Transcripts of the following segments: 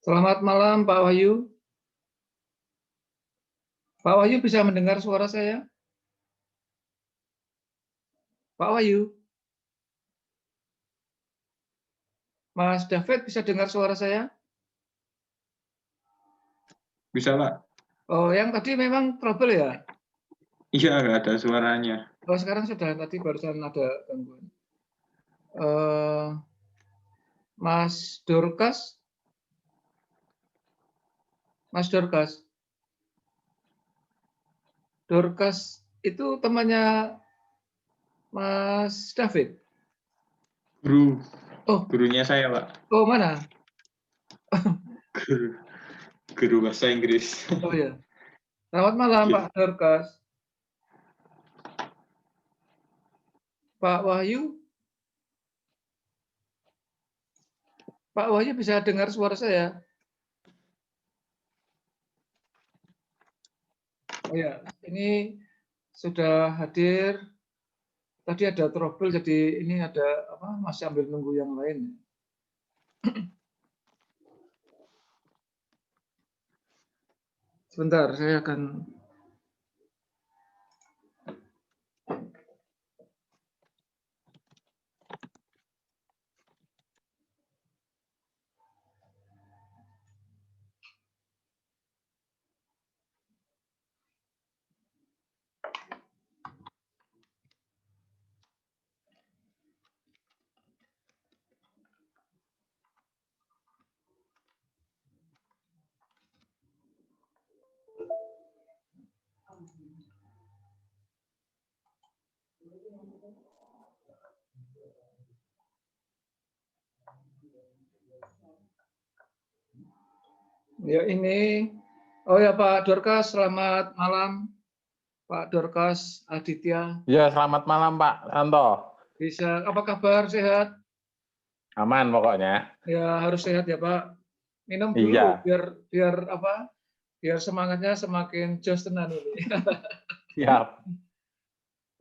Selamat malam Pak Wahyu. Pak Wahyu bisa mendengar suara saya? Pak Wahyu. Mas David bisa dengar suara saya? Bisa, Pak. Oh, yang tadi memang trouble ya? Iya, nggak ada suaranya. Oh, sekarang sudah, tadi barusan ada gangguan. Mas Dorcas? Mas Dorcas? Dorcas itu temannya Mas David? Guru. Oh, Gurunya saya, Pak. oh mana? Guru bahasa Inggris. Oh ya. Selamat malam Pak Dorcas. Pak Wahyu? Pak Wahyu bisa dengar suara saya? Oh ya, ini sudah hadir. Tadi ada trouble, jadi ini ada apa? Masih ambil nunggu yang lain. Sebentar, saya akan. Ya ini, oh ya Pak Dorcas, selamat malam. Pak Dorcas Aditya. Ya, selamat malam Pak Santo. Bisa, apa kabar? Sehat? Aman pokoknya. Ya harus sehat ya Pak. Minum dulu Iya. biar apa? Biar semangatnya semakin jos tenan ini. Siap.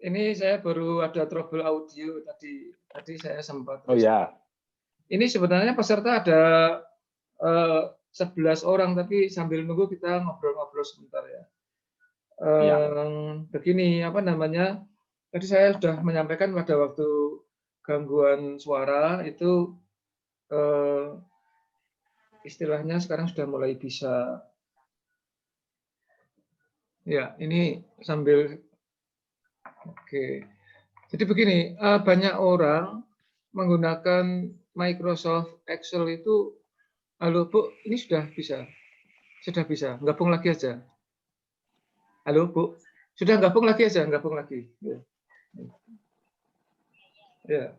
Ini saya baru ada trouble audio tadi. Tadi saya sempat. Oh ya. Ini sebenarnya peserta ada 11 orang, tapi sambil nunggu kita ngobrol-ngobrol sebentar ya. Begini, apa namanya? Tadi saya sudah menyampaikan pada waktu gangguan suara itu istilahnya sekarang sudah mulai bisa. Ya, ini sambil. Oke. Jadi begini, banyak orang menggunakan Microsoft Excel itu. Halo Bu, ini sudah bisa? Sudah bisa, gabung lagi aja. Halo Bu, sudah gabung lagi aja, gabung lagi. Ya.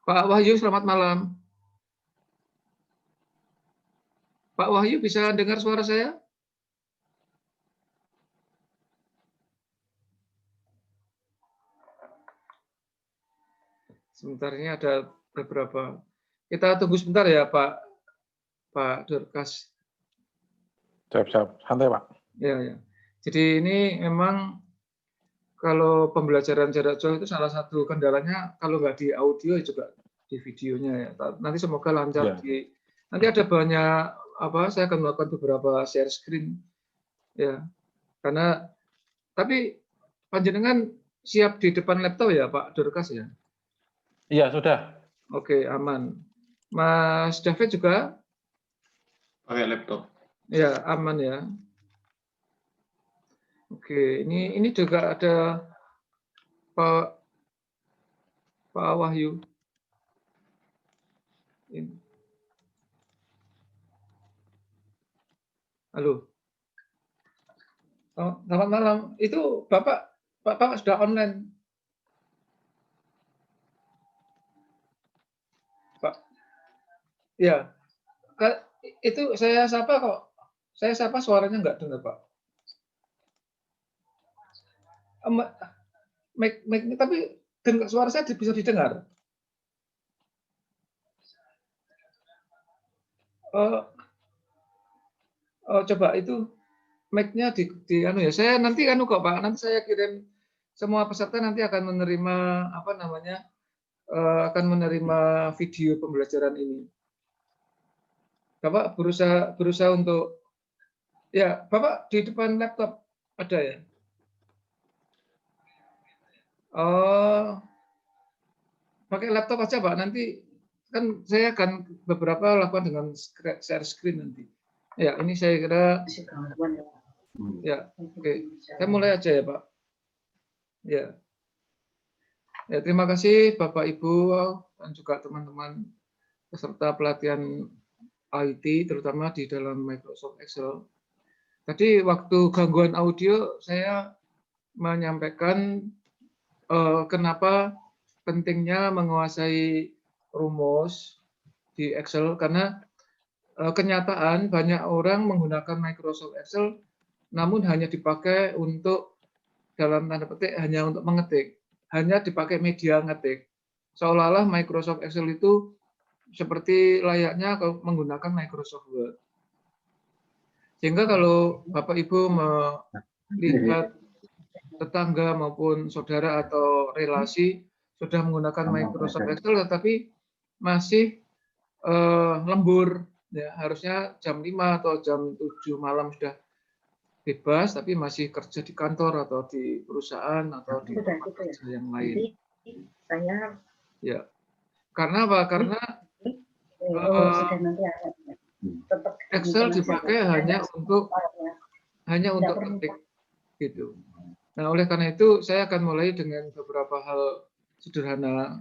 Pak Wahyu, selamat malam. Pak Wahyu bisa dengar suara saya? Sebentar, ini ada beberapa. Kita tunggu sebentar ya Pak Dorcas. Siap. Santai Pak. Ya. Jadi ini memang kalau pembelajaran jarak jauh itu salah satu kendalanya kalau nggak di audio juga di videonya ya. Nanti semoga lancar. Ya. Nanti ada banyak saya akan melakukan beberapa share screen ya. Karena tapi panjenengan siap di depan laptop ya Pak Dorcas ya? Iya, sudah. Oke, aman. Mas David juga? Pakai laptop. Ya, aman ya. Oke, ini juga ada Pak Wahyu. Halo. Selamat malam. Itu Bapak sudah online? Pak. Ya. Itu saya sapa kok. Saya sapa suaranya nggak dengar, Pak. Mic tapi suara saya bisa didengar. Coba itu mic-nya di anu ya. Saya nanti kok Pak, nanti saya kirim semua peserta nanti akan menerima akan menerima video pembelajaran ini. Bapak berusaha untuk ya, Bapak di depan laptop ada ya? Oh, pakai laptop aja, Pak. Nanti kan saya akan beberapa lakukan dengan share screen nanti. Ya, ini saya kira ya, oke. Saya mulai aja ya, Pak. Ya. Ya, terima kasih Bapak Ibu dan juga teman-teman peserta pelatihan IT terutama di dalam Microsoft Excel. Tadi waktu gangguan audio saya menyampaikan kenapa pentingnya menguasai rumus di Excel karena kenyataan banyak orang menggunakan Microsoft Excel namun hanya dipakai untuk dalam tanda petik hanya untuk mengetik, hanya dipakai media ngetik. Seolah-olah Microsoft Excel itu seperti layaknya menggunakan Microsoft Word. Sehingga kalau Bapak Ibu melihat tetangga maupun saudara atau relasi sudah menggunakan Microsoft Excel tetapi masih lembur, ya harusnya jam 5 atau jam 7 malam sudah bebas tapi masih kerja di kantor atau di perusahaan atau di tempat kerja yang lain. Saya Ya, karena apa? Karena Excel dipakai hanya untuk ketik gitu. Nah, oleh karena itu saya akan mulai dengan beberapa hal sederhana,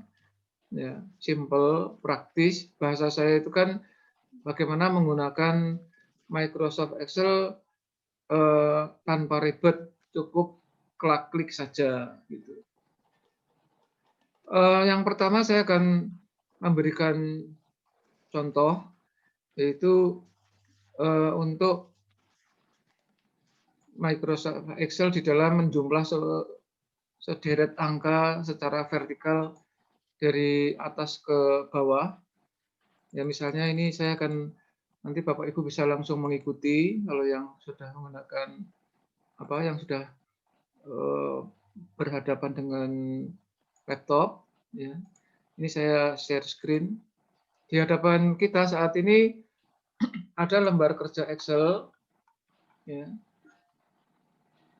ya, simple, praktis. Bahasa saya itu kan bagaimana menggunakan Microsoft Excel tanpa ribet, cukup klik saja gitu. Yang pertama saya akan memberikan contoh yaitu untuk Microsoft Excel di dalam menjumlah sederet angka secara vertikal dari atas ke bawah. Ya misalnya ini saya akan nanti Bapak Ibu bisa langsung mengikuti kalau yang sudah menggunakan yang sudah berhadapan dengan laptop, ya. Ini saya share screen. Di hadapan kita saat ini ada lembar kerja Excel, ya.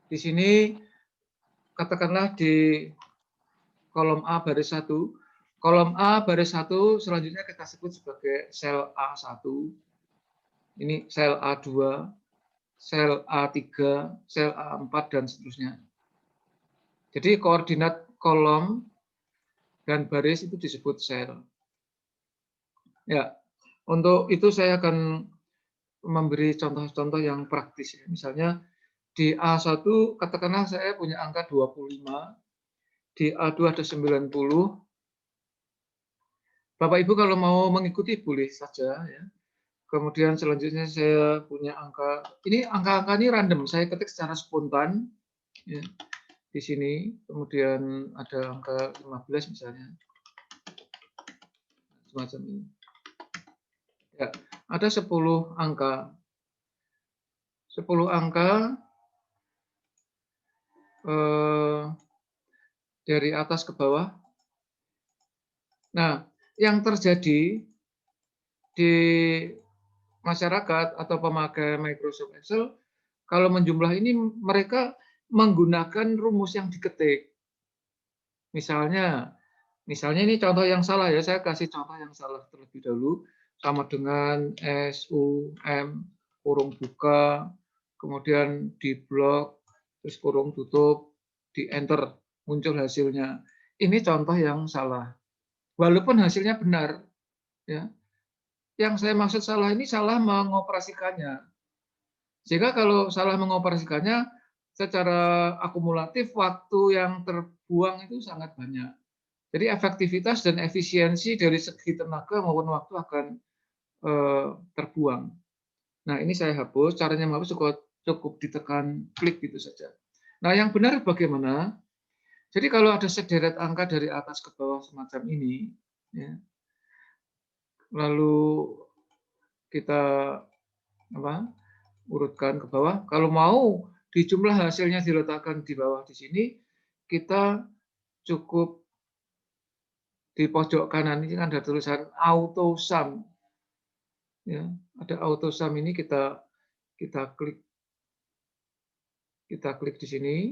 Di sini katakanlah di kolom A baris 1, kolom A baris 1 selanjutnya kita sebut sebagai sel A1, ini sel A2, sel A3, sel A4 dan seterusnya. Jadi koordinat kolom dan baris itu disebut sel. Ya, untuk itu saya akan memberi contoh-contoh yang praktis. Misalnya di A1 katakanlah saya punya angka 25, di A2 ada 90. Bapak Ibu kalau mau mengikuti boleh saja ya. Kemudian selanjutnya saya punya angka, ini angka-angka ini random, saya ketik secara spontan ya. Di sini kemudian ada angka 15 misalnya. Semacam ini. Ya, ada 10 angka. 10 angka dari atas ke bawah. Nah, yang terjadi di masyarakat atau pemakai Microsoft Excel, kalau menjumlah ini mereka menggunakan rumus yang diketik. Misalnya ini contoh yang salah ya, saya kasih contoh yang salah terlebih dahulu, sama dengan SUM kurung buka, kemudian di blok, terus kurung tutup, di enter, muncul hasilnya. Ini contoh yang salah. Walaupun hasilnya benar, ya. Yang saya maksud salah ini salah mengoperasikannya. Sehingga kalau salah mengoperasikannya, secara akumulatif waktu yang terbuang itu sangat banyak. Jadi efektivitas dan efisiensi dari segi tenaga maupun waktu akan terbuang. Nah ini saya hapus, caranya menghapus cukup ditekan klik gitu saja. Nah yang benar bagaimana? Jadi kalau ada sederet angka dari atas ke bawah semacam ini, ya, lalu kita urutkan ke bawah. Kalau mau di jumlah hasilnya diletakkan di bawah di sini, kita cukup di pojok kanan ini kan ada tulisan auto sum. Ya, ada auto sum ini kita klik di sini.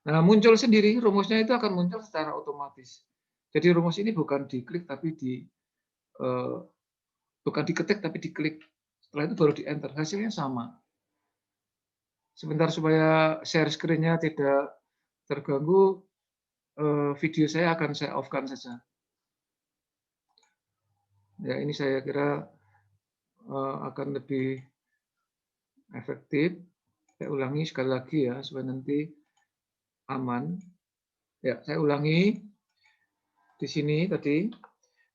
Nah, muncul sendiri, rumusnya itu akan muncul secara otomatis. Jadi rumus ini bukan diklik tapi bukan diketik tapi diklik. Setelah itu baru di enter, hasilnya sama. Sebentar supaya share screen-nya tidak terganggu, video saya akan saya off-kan saja. Ya, ini saya kira akan lebih efektif. Saya ulangi sekali lagi ya supaya nanti aman. Ya, saya ulangi di sini tadi.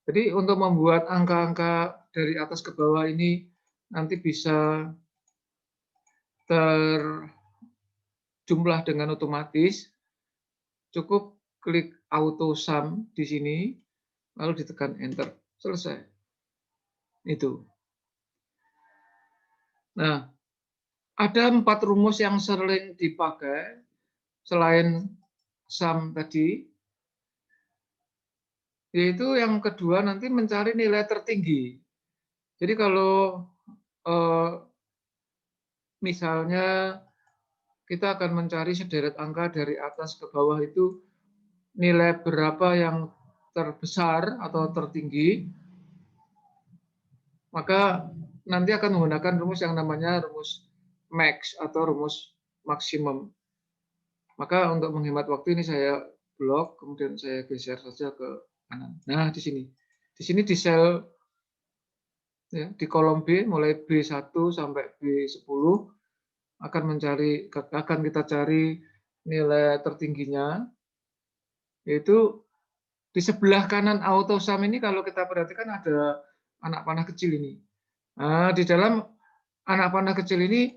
Jadi untuk membuat angka-angka dari atas ke bawah ini nanti bisa terjumlah dengan otomatis, cukup klik auto sum di sini, lalu ditekan enter, selesai. Itu. Nah, ada 4 rumus yang sering dipakai selain sum tadi, yaitu yang kedua nanti mencari nilai tertinggi. Jadi kalau misalnya kita akan mencari sederet angka dari atas ke bawah itu nilai berapa yang terbesar atau tertinggi, maka nanti akan menggunakan rumus yang namanya rumus max atau rumus maksimum. Maka untuk menghemat waktu ini saya blok, kemudian saya geser saja ke kanan. Nah, di sini. Di sini di sel ya, di kolom B mulai B1 sampai B10 akan kita cari nilai tertingginya, yaitu di sebelah kanan auto sum ini kalau kita perhatikan ada anak panah kecil ini. Nah, di dalam anak panah kecil ini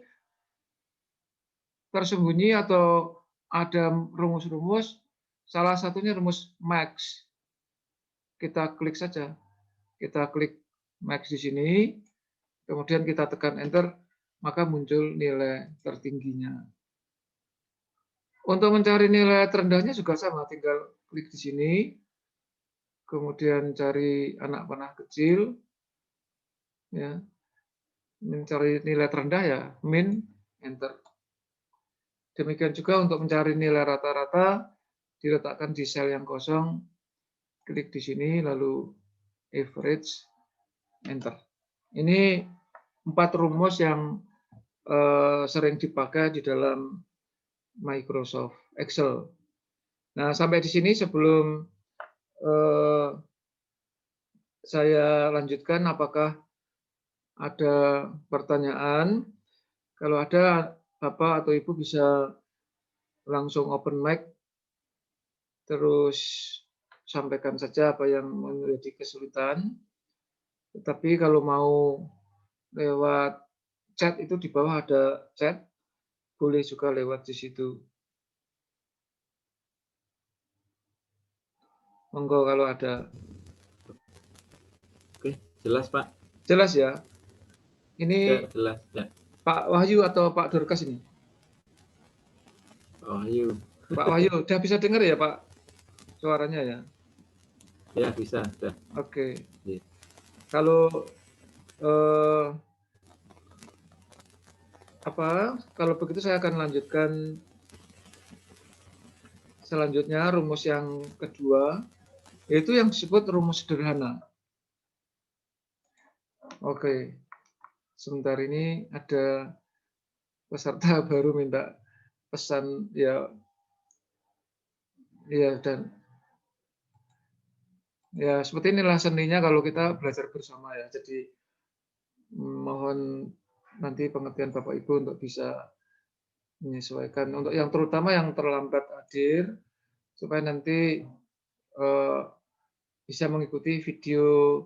tersembunyi atau ada rumus-rumus, salah satunya rumus max. Kita klik saja. Kita klik max di sini, kemudian kita tekan enter, maka muncul nilai tertingginya. Untuk mencari nilai terendahnya juga sama, tinggal klik di sini, kemudian cari anak panah kecil, ya, mencari nilai terendah ya, min, enter. Demikian juga untuk mencari nilai rata-rata, diletakkan di sel yang kosong, klik di sini, lalu average, enter. Ini 4 rumus yang sering dipakai di dalam Microsoft Excel. Nah, sampai di sini sebelum saya lanjutkan, apakah ada pertanyaan? Kalau ada, Bapak atau Ibu bisa langsung open mic, terus sampaikan saja apa yang menjadi kesulitan. Tetapi kalau mau lewat chat itu di bawah ada chat, boleh juga lewat di situ. Monggo kalau ada. Oke, jelas Pak. Jelas ya? Ini Ya, jelas. Ya. Pak Wahyu atau Pak Dorkas ini? Oh, Wahyu. Pak Wahyu, udah bisa dengar ya Pak suaranya ya? Ya, bisa. Sudah. Oke. Iya. Kalau kalau begitu saya akan lanjutkan selanjutnya rumus yang kedua, yaitu yang disebut rumus sederhana. Oke. Sebentar, ini ada peserta baru minta pesan ya. Ya, dan ya seperti inilah seninya kalau kita belajar bersama ya. Jadi mohon nanti pengertian Bapak Ibu untuk bisa menyesuaikan, untuk yang terutama yang terlambat hadir, supaya nanti bisa mengikuti video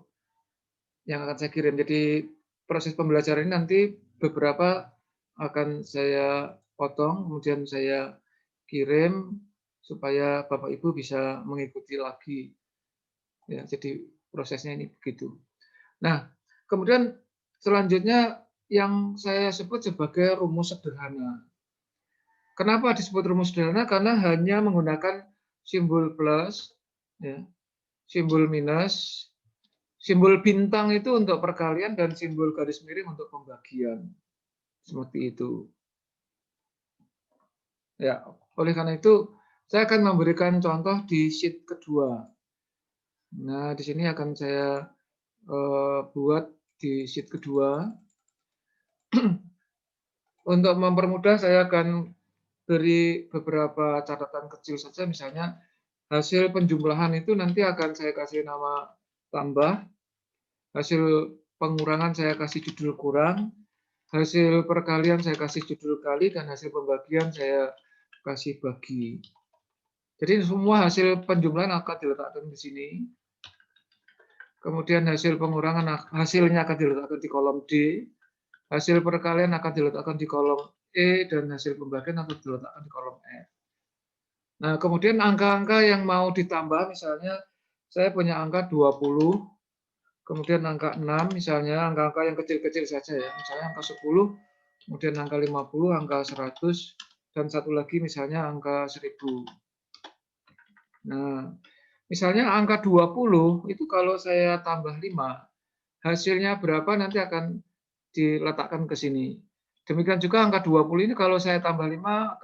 yang akan saya kirim. Jadi proses pembelajaran ini nanti beberapa akan saya potong, kemudian saya kirim supaya Bapak Ibu bisa mengikuti lagi. Ya, jadi prosesnya ini begitu. Nah, kemudian selanjutnya yang saya sebut sebagai rumus sederhana. Kenapa disebut rumus sederhana? Karena hanya menggunakan simbol plus, ya, simbol minus, simbol bintang itu untuk perkalian dan simbol garis miring untuk pembagian. Seperti itu. Ya, oleh karena itu saya akan memberikan contoh di sheet kedua. Nah, di sini akan saya buat di sheet kedua. Untuk mempermudah saya akan beri beberapa catatan kecil saja, misalnya hasil penjumlahan itu nanti akan saya kasih nama tambah, hasil pengurangan saya kasih judul kurang, hasil perkalian saya kasih judul kali, dan hasil pembagian saya kasih bagi. Jadi semua hasil penjumlahan akan diletakkan di sini. Kemudian hasil pengurangan hasilnya akan diletakkan di kolom D, hasil perkalian akan diletakkan di kolom E, dan hasil pembagian akan diletakkan di kolom F. Nah, kemudian angka-angka yang mau ditambah, misalnya saya punya angka 20, kemudian angka 6, misalnya angka-angka yang kecil-kecil saja ya, misalnya angka 10, kemudian angka 50, angka 100, dan satu lagi misalnya angka 1000. Nah, misalnya angka 20 itu kalau saya tambah 5, hasilnya berapa nanti akan diletakkan ke sini. Demikian juga angka 20 ini kalau saya tambah 5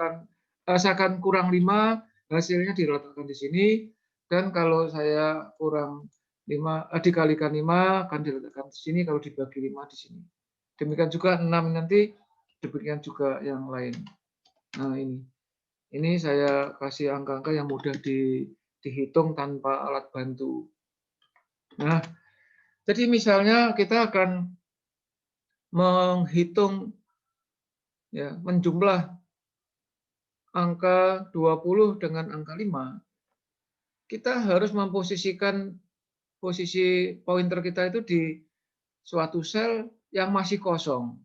saya akan kurang 5, hasilnya diletakkan di sini, dan kalau saya kurang 5 dikalikan 5 akan diletakkan di sini, kalau dibagi 5 di sini. Demikian juga 6 nanti, demikian juga yang lain. Nah, ini saya kasih angka-angka yang mudah dihitung tanpa alat bantu. Nah, jadi misalnya kita akan menghitung ya, menjumlah angka 20 dengan angka 5, kita harus memposisikan posisi pointer kita itu di suatu sel yang masih kosong.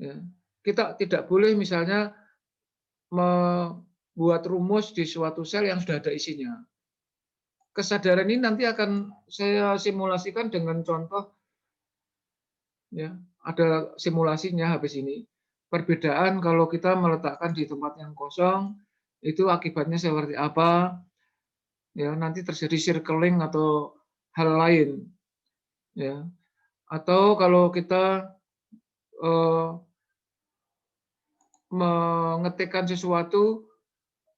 Ya. Kita tidak boleh misalnya membuat rumus di suatu sel yang sudah ada isinya. Kesadaran ini nanti akan saya simulasikan dengan contoh, ya, ada simulasinya habis ini. Perbedaan kalau kita meletakkan di tempat yang kosong, itu akibatnya seperti apa, ya, nanti terjadi circling atau hal lain, ya. Atau kalau kita mengetikkan sesuatu,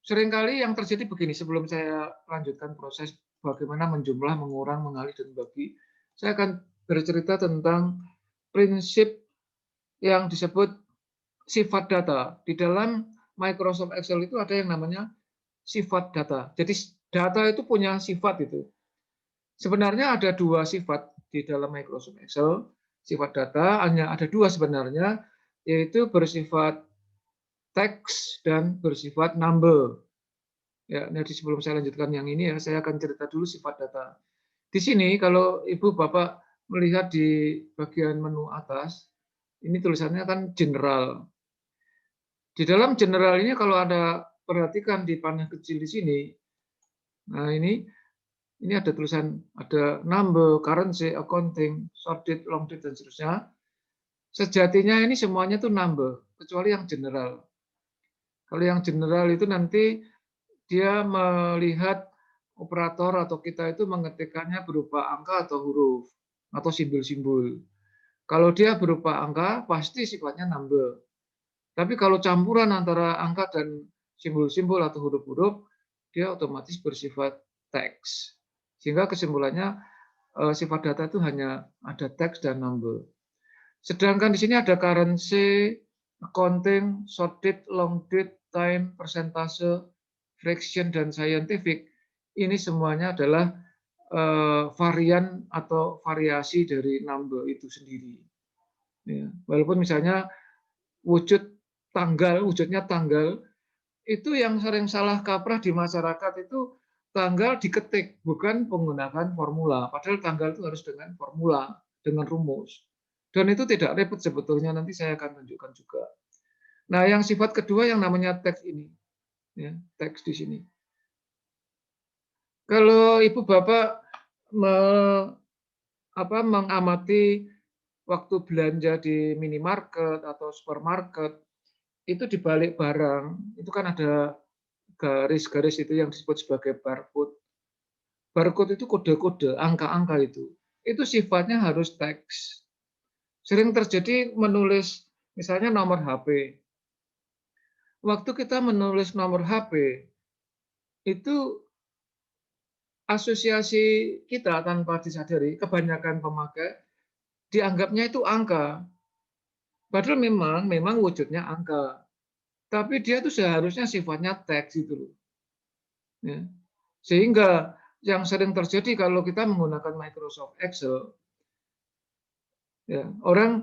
seringkali yang terjadi begini, sebelum saya lanjutkan proses bagaimana menjumlah, mengurang, mengalih, dan bagi, saya akan bercerita tentang prinsip yang disebut sifat data. Di dalam Microsoft Excel itu ada yang namanya sifat data. Jadi data itu punya sifat itu. Sebenarnya ada dua sifat di dalam Microsoft Excel. Sifat data hanya ada dua sebenarnya, yaitu bersifat teks dan bersifat number. Ya, jadi sebelum saya lanjutkan yang ini ya, saya akan cerita dulu sifat data. Di sini kalau Ibu Bapak melihat di bagian menu atas, ini tulisannya kan general. Di dalam general ini kalau ada perhatikan di panel kecil di sini, nah ini ada tulisan, ada number, currency, accounting, short date, long date, dan seterusnya. Sejatinya ini semuanya tuh number, kecuali yang general. Kalau yang general itu nanti dia melihat operator atau kita itu mengetikkannya berupa angka atau huruf atau simbol-simbol. Kalau dia berupa angka, pasti sifatnya number. Tapi kalau campuran antara angka dan simbol-simbol atau huruf-huruf, dia otomatis bersifat teks. Sehingga kesimpulannya sifat data itu hanya ada teks dan number. Sedangkan di sini ada currency, accounting, short date, long date, time, persentase, fraction, dan scientific. Ini semuanya adalah varian atau variasi dari number itu sendiri. Ya, walaupun misalnya wujudnya tanggal, itu yang sering salah kaprah di masyarakat itu tanggal diketik, bukan menggunakan formula. Padahal tanggal itu harus dengan formula, dengan rumus. Dan itu tidak repot sebetulnya, nanti saya akan tunjukkan juga. Nah, yang sifat kedua yang namanya teks ini. Ya, teks di sini. Kalau Ibu Bapak mengamati waktu belanja di minimarket atau supermarket, itu di balik barang, itu kan ada garis-garis itu yang disebut sebagai barcode. Barcode itu kode-kode, angka-angka itu. itu sifatnya harus teks. Sering terjadi menulis misalnya nomor HP. Waktu kita menulis nomor HP, itu asosiasi kita tanpa disadari, kebanyakan pemakai dianggapnya itu angka. Padahal memang wujudnya angka. Tapi dia itu seharusnya sifatnya teks itu loh. Ya. Sehingga yang sering terjadi kalau kita menggunakan Microsoft Excel, ya, orang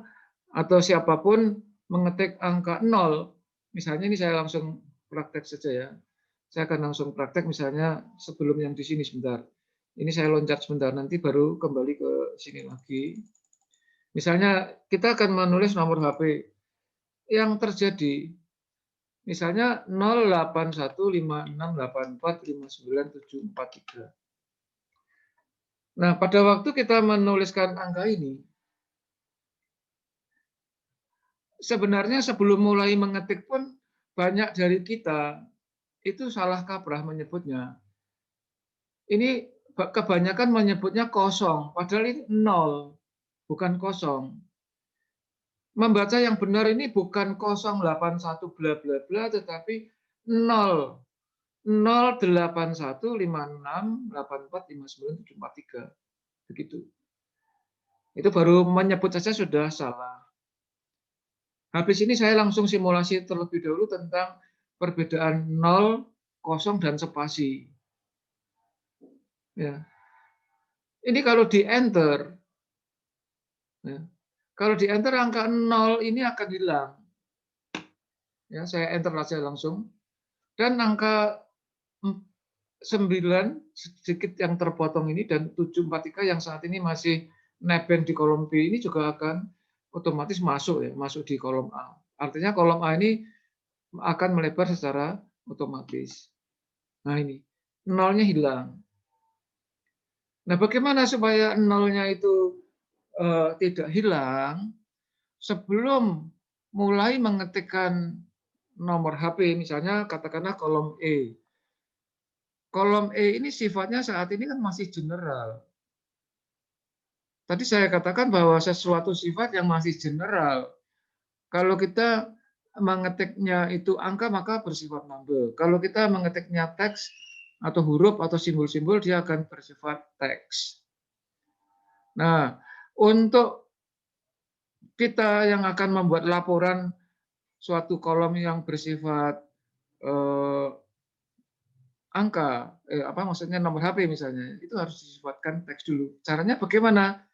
atau siapapun mengetik angka 0, misalnya ini saya langsung praktek saja ya. Saya akan langsung praktek misalnya sebelum yang di sini sebentar. Ini saya loncat sebentar, nanti baru kembali ke sini lagi. Misalnya kita akan menulis nomor HP. Yang terjadi, misalnya 081568459743. Nah, pada waktu kita menuliskan angka ini, sebenarnya sebelum mulai mengetik pun banyak dari kita itu salah kaprah menyebutnya. Ini kebanyakan menyebutnya kosong, padahal ini 0, bukan kosong. Membaca yang benar ini bukan 081 bla bla bla, tetapi 0. 081568459743. Begitu. Itu baru menyebut saja sudah salah. Habis ini saya langsung simulasi terlebih dahulu tentang perbedaan 0, kosong, dan spasi. Ya. Ini kalau di enter, ya, kalau di enter angka 0 ini akan hilang. Ya, saya enter saja langsung. Dan angka 9 sedikit yang terpotong ini dan 743 yang saat ini masih nebeng di kolom B ini juga akan otomatis masuk ya, masuk di kolom A. Artinya kolom A ini akan melebar secara otomatis. Nah ini, nolnya hilang. Nah bagaimana supaya nolnya itu tidak hilang? Sebelum mulai mengetikkan nomor HP, misalnya katakanlah kolom E. Kolom E ini sifatnya saat ini kan masih general. Tadi saya katakan bahwa sesuatu sifat yang masih general. Kalau kita mengetiknya itu angka, maka bersifat number. Kalau kita mengetiknya teks atau huruf atau simbol-simbol, dia akan bersifat teks. Nah, untuk kita yang akan membuat laporan suatu kolom yang bersifat angka, apa maksudnya nomor HP misalnya, itu harus disifatkan teks dulu. Caranya bagaimana?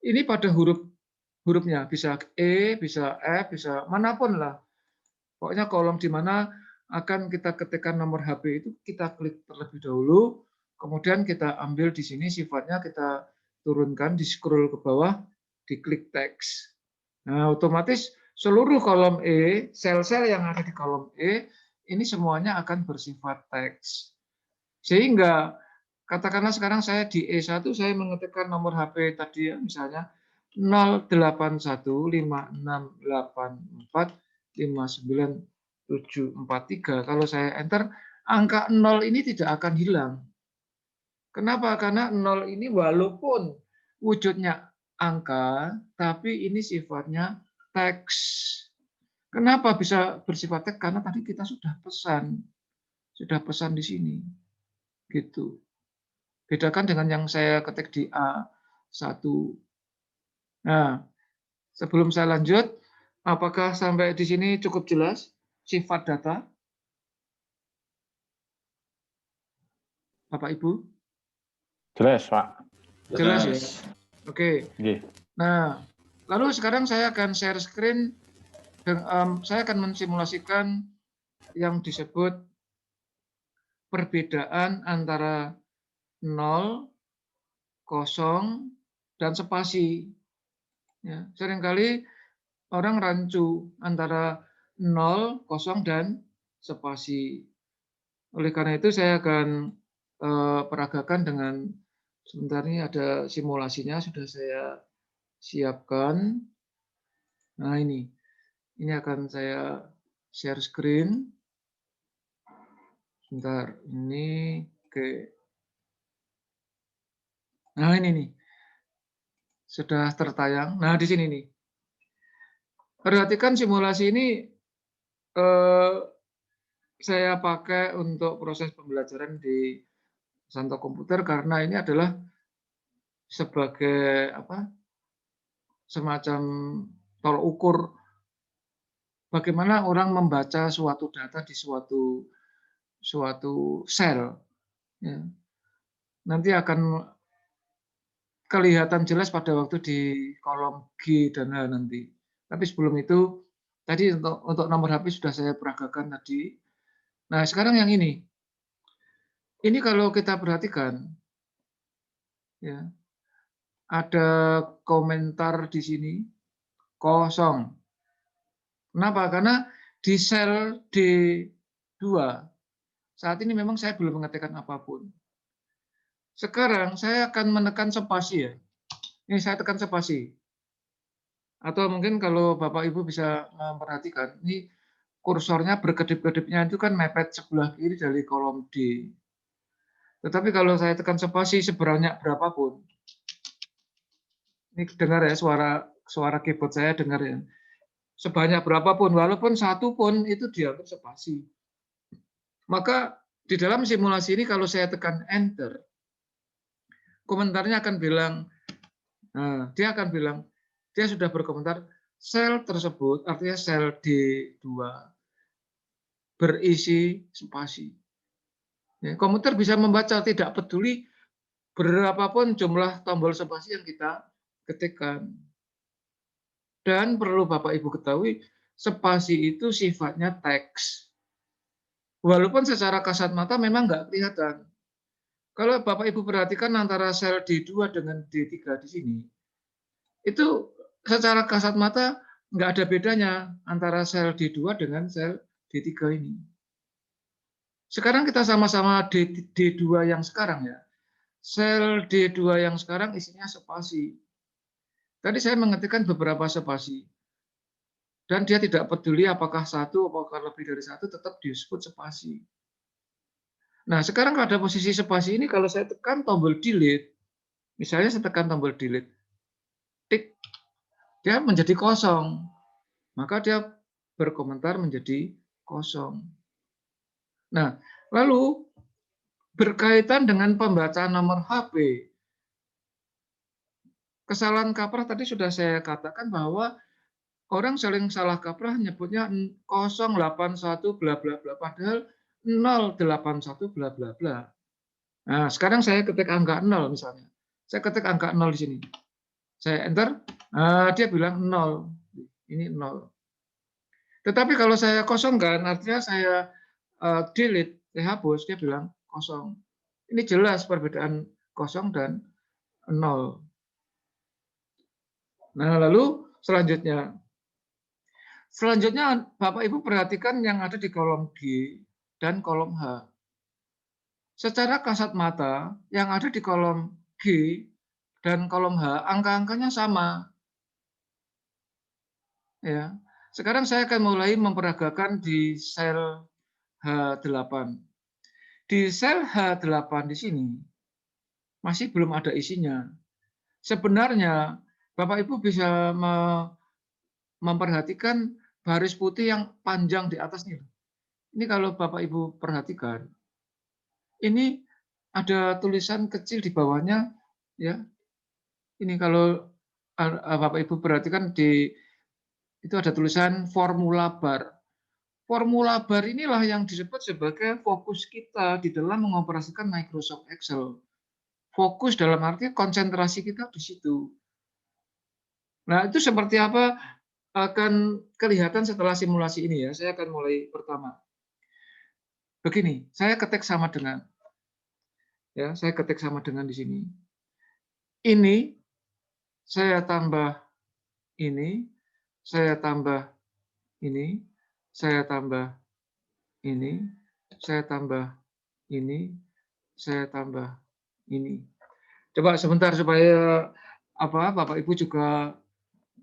Ini pada hurufnya, bisa E, bisa F, bisa manapun lah. Pokoknya kolom di mana akan kita ketikkan nomor HP itu kita klik terlebih dahulu, kemudian kita ambil di sini sifatnya kita turunkan, di scroll ke bawah, diklik teks. Nah, otomatis seluruh kolom E, sel-sel yang ada di kolom E, ini semuanya akan bersifat teks. Sehingga katakanlah sekarang saya di E1 saya mengetikkan nomor HP tadi ya, misalnya 081568459743. Kalau saya enter, angka 0 ini tidak akan hilang. Kenapa? Karena 0 ini walaupun wujudnya angka, tapi ini sifatnya teks. Kenapa bisa bersifat teks? Karena tadi kita sudah pesan di sini. Gitu. Bedakan dengan yang saya ketik di A1. Nah, sebelum saya lanjut, apakah sampai di sini cukup jelas sifat data? Bapak Ibu? Jelas, Pak. Jelas ya? Oke. Nggih. Nah, lalu sekarang saya akan share screen. Saya akan mensimulasikan yang disebut perbedaan antara 0, 0, dan spasi. Ya, seringkali orang rancu antara 0, 0, dan spasi. Oleh karena itu saya akan peragakan dengan, sebentar ini ada simulasinya sudah saya siapkan. Nah ini akan saya share screen. Sebentar, ini oke. Nah ini nih. Sudah tertayang. Nah, di sini nih. Perhatikan simulasi ini saya pakai untuk proses pembelajaran di Santo Komputer karena ini adalah sebagai semacam tolok ukur bagaimana orang membaca suatu data di suatu sel. Ya. Nanti akan kelihatan jelas pada waktu di kolom G dan H nanti. Tapi sebelum itu, tadi untuk nomor HP sudah saya peragakan tadi. Nah, sekarang yang ini. Ini kalau kita perhatikan, ya, ada komentar di sini, kosong. Kenapa? Karena di sel D2, saat ini memang saya belum mengetikkan apapun. Sekarang saya akan menekan spasi ya. Ini saya tekan spasi. Atau mungkin kalau Bapak Ibu bisa memperhatikan, ini kursornya berkedip-kedipnya itu kan mepet sebelah kiri dari kolom D. Tetapi kalau saya tekan spasi sebanyak berapapun, ini dengar ya suara keyboard saya dengar ya. Sebanyak berapapun, walaupun satu pun itu dianggap spasi. Maka di dalam simulasi ini kalau saya tekan enter, komentarnya akan bilang, dia akan bilang, dia sudah berkomentar, sel tersebut, artinya sel D2, berisi spasi. Ya, komputer bisa membaca, tidak peduli berapapun jumlah tombol spasi yang kita ketikkan. Dan perlu Bapak Ibu ketahui, spasi itu sifatnya teks. Walaupun secara kasat mata memang nggak kelihatan. Kalau Bapak Ibu perhatikan antara sel D2 dengan D3 di sini, itu secara kasat mata nggak ada bedanya antara sel D2 dengan sel D3 ini. Sekarang kita sama-sama D2 yang sekarang ya. Sel D2 yang sekarang isinya spasi. Tadi saya mengetikkan beberapa spasi. Dan dia tidak peduli apakah satu, apakah lebih dari satu, tetap disebut spasi. Nah, sekarang pada posisi spasi ini, kalau saya tekan tombol delete, misalnya saya tekan tombol delete, tik, dia menjadi kosong. Maka dia berkomentar menjadi kosong. Nah, lalu berkaitan dengan pembacaan nomor HP, kesalahan kaprah tadi sudah saya katakan bahwa orang sering salah kaprah nyebutnya 081 bla bla bla, padahal 081 bla bla bla. Nah, sekarang saya ketik angka 0 misalnya. Saya ketik angka 0 di sini. Saya enter, dia bilang 0. Ini 0. Tetapi kalau saya kosongkan, artinya saya delete, saya hapus, dia bilang kosong. Ini jelas perbedaan kosong dan 0. Nah, lalu selanjutnya Bapak Ibu perhatikan yang ada di kolom G dan kolom H. Secara kasat mata, yang ada di kolom G dan kolom H, angka-angkanya sama. Ya. Sekarang saya akan mulai memperagakan di sel H8. Di sel H8 di sini, masih belum ada isinya. Sebenarnya, Bapak Ibu bisa memperhatikan baris putih yang panjang di atasnya. Ini kalau Bapak Ibu perhatikan, ini ada tulisan kecil di bawahnya, ya. Ini kalau Bapak Ibu perhatikan itu ada tulisan formula bar. Formula bar inilah yang disebut sebagai fokus kita di dalam mengoperasikan Microsoft Excel. Fokus dalam arti konsentrasi kita di situ. Nah, itu seperti apa akan kelihatan setelah simulasi ini ya. Saya akan mulai pertama. Begini, saya ketik sama dengan di sini. Ini saya tambah ini, saya tambah ini, saya tambah ini, saya tambah ini, saya tambah ini. Coba sebentar supaya Bapak Ibu juga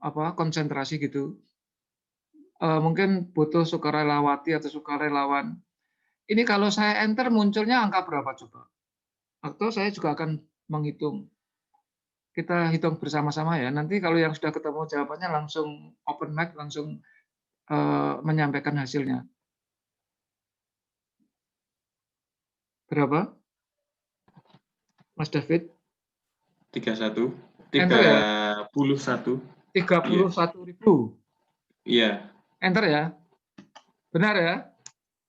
konsentrasi gitu. Mungkin butuh sukarelawati atau sukarelawan. Ini kalau saya enter munculnya angka berapa coba? Atau saya juga akan menghitung. kita hitung bersama-sama ya. Nanti kalau yang sudah ketemu jawabannya langsung open mic, langsung menyampaikan hasilnya. Berapa? Mas David? 31. Enter ya? 31. 31.000. Iya. Enter ya? Benar ya?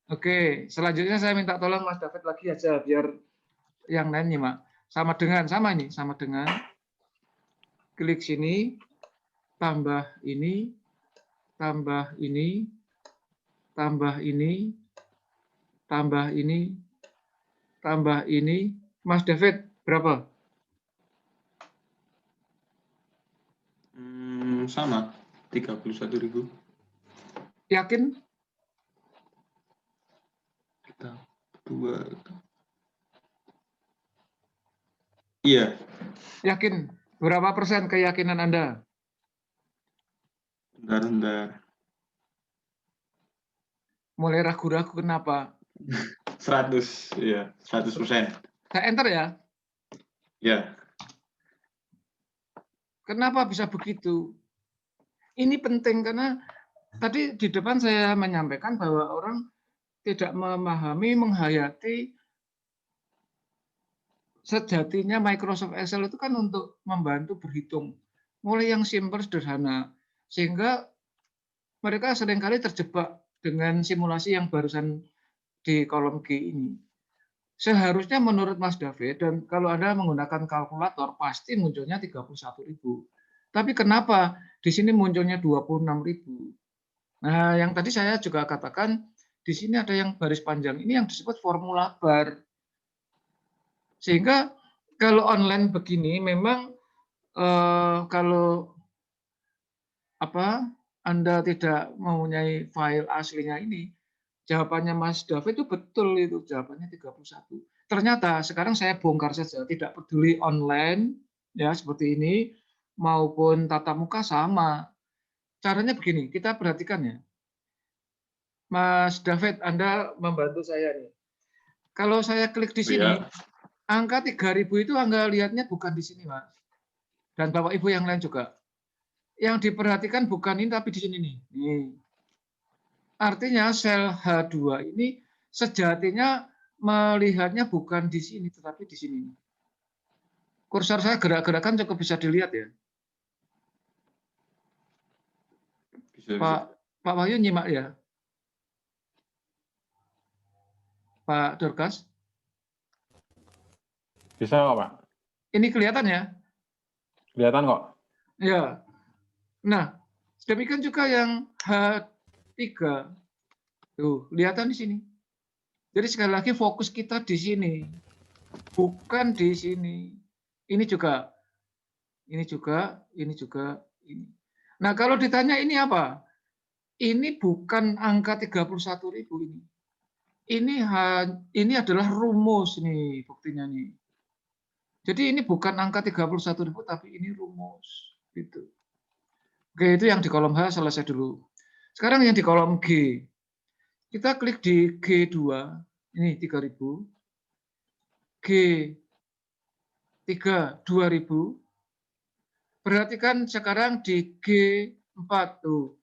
Oke, selanjutnya saya minta tolong Mas David lagi aja biar yang lain nyimak. Sama dengan klik sini, tambah ini, tambah ini, tambah ini, tambah ini, tambah ini. Mas David, berapa? Sama, 31.000. Yakin? Kita berdua. Iya. Yakin? Berapa persen keyakinan Anda? Bentar. Mulai ragu-ragu kenapa? 100, ya, 100%. Saya enter ya? Ya. Kenapa bisa begitu? Ini penting karena tadi di depan saya menyampaikan bahwa orang tidak memahami, menghayati sejatinya Microsoft Excel itu kan untuk membantu berhitung. Mulai yang simpel, sederhana. Sehingga mereka seringkali terjebak dengan simulasi yang barusan di kolom G ini. Seharusnya menurut Mas David, dan kalau Anda menggunakan kalkulator, pasti munculnya 31.000. Tapi kenapa di sini munculnya 26.000? Nah, yang tadi saya juga katakan, di sini ada yang baris panjang. Ini yang disebut formula bar. Sehingga kalau online begini, memang kalau Anda tidak mempunyai file aslinya ini, jawabannya Mas David itu betul, itu jawabannya 31. Ternyata sekarang saya bongkar saja, tidak peduli online ya seperti ini maupun tatap muka sama. Caranya begini, kita perhatikan ya. Mas David, Anda membantu saya nih. Kalau saya klik di sini, Ya. angka 3.000 itu Anda lihatnya bukan di sini, Mas. Dan Bapak Ibu yang lain juga. Yang diperhatikan bukan ini tapi di sini nih. Nih. Artinya sel H2 ini sejatinya melihatnya bukan di sini tetapi di sini. Kursor saya gerak-gerakan cukup bisa dilihat ya. Bisa. Pak Wahyu nyimak ya. Pak Dorcas. Bisa kok, Pak? Ini kelihatan ya? Kelihatan kok. Ya. Nah, demikian juga yang H3. Tuh, kelihatan di sini. Jadi sekali lagi fokus kita di sini. Bukan di sini. Ini juga. Ini juga, ini juga, ini. Nah, kalau ditanya ini apa? Ini bukan angka 31.000 ini. Ini adalah rumus nih buktinya nih. Jadi ini bukan angka 31.000 tapi ini rumus gitu. Oke, itu yang di kolom H selesai dulu. Sekarang yang di kolom G. Kita klik di G2, ini 3.000. G3 2.000. Perhatikan sekarang di G4 tuh.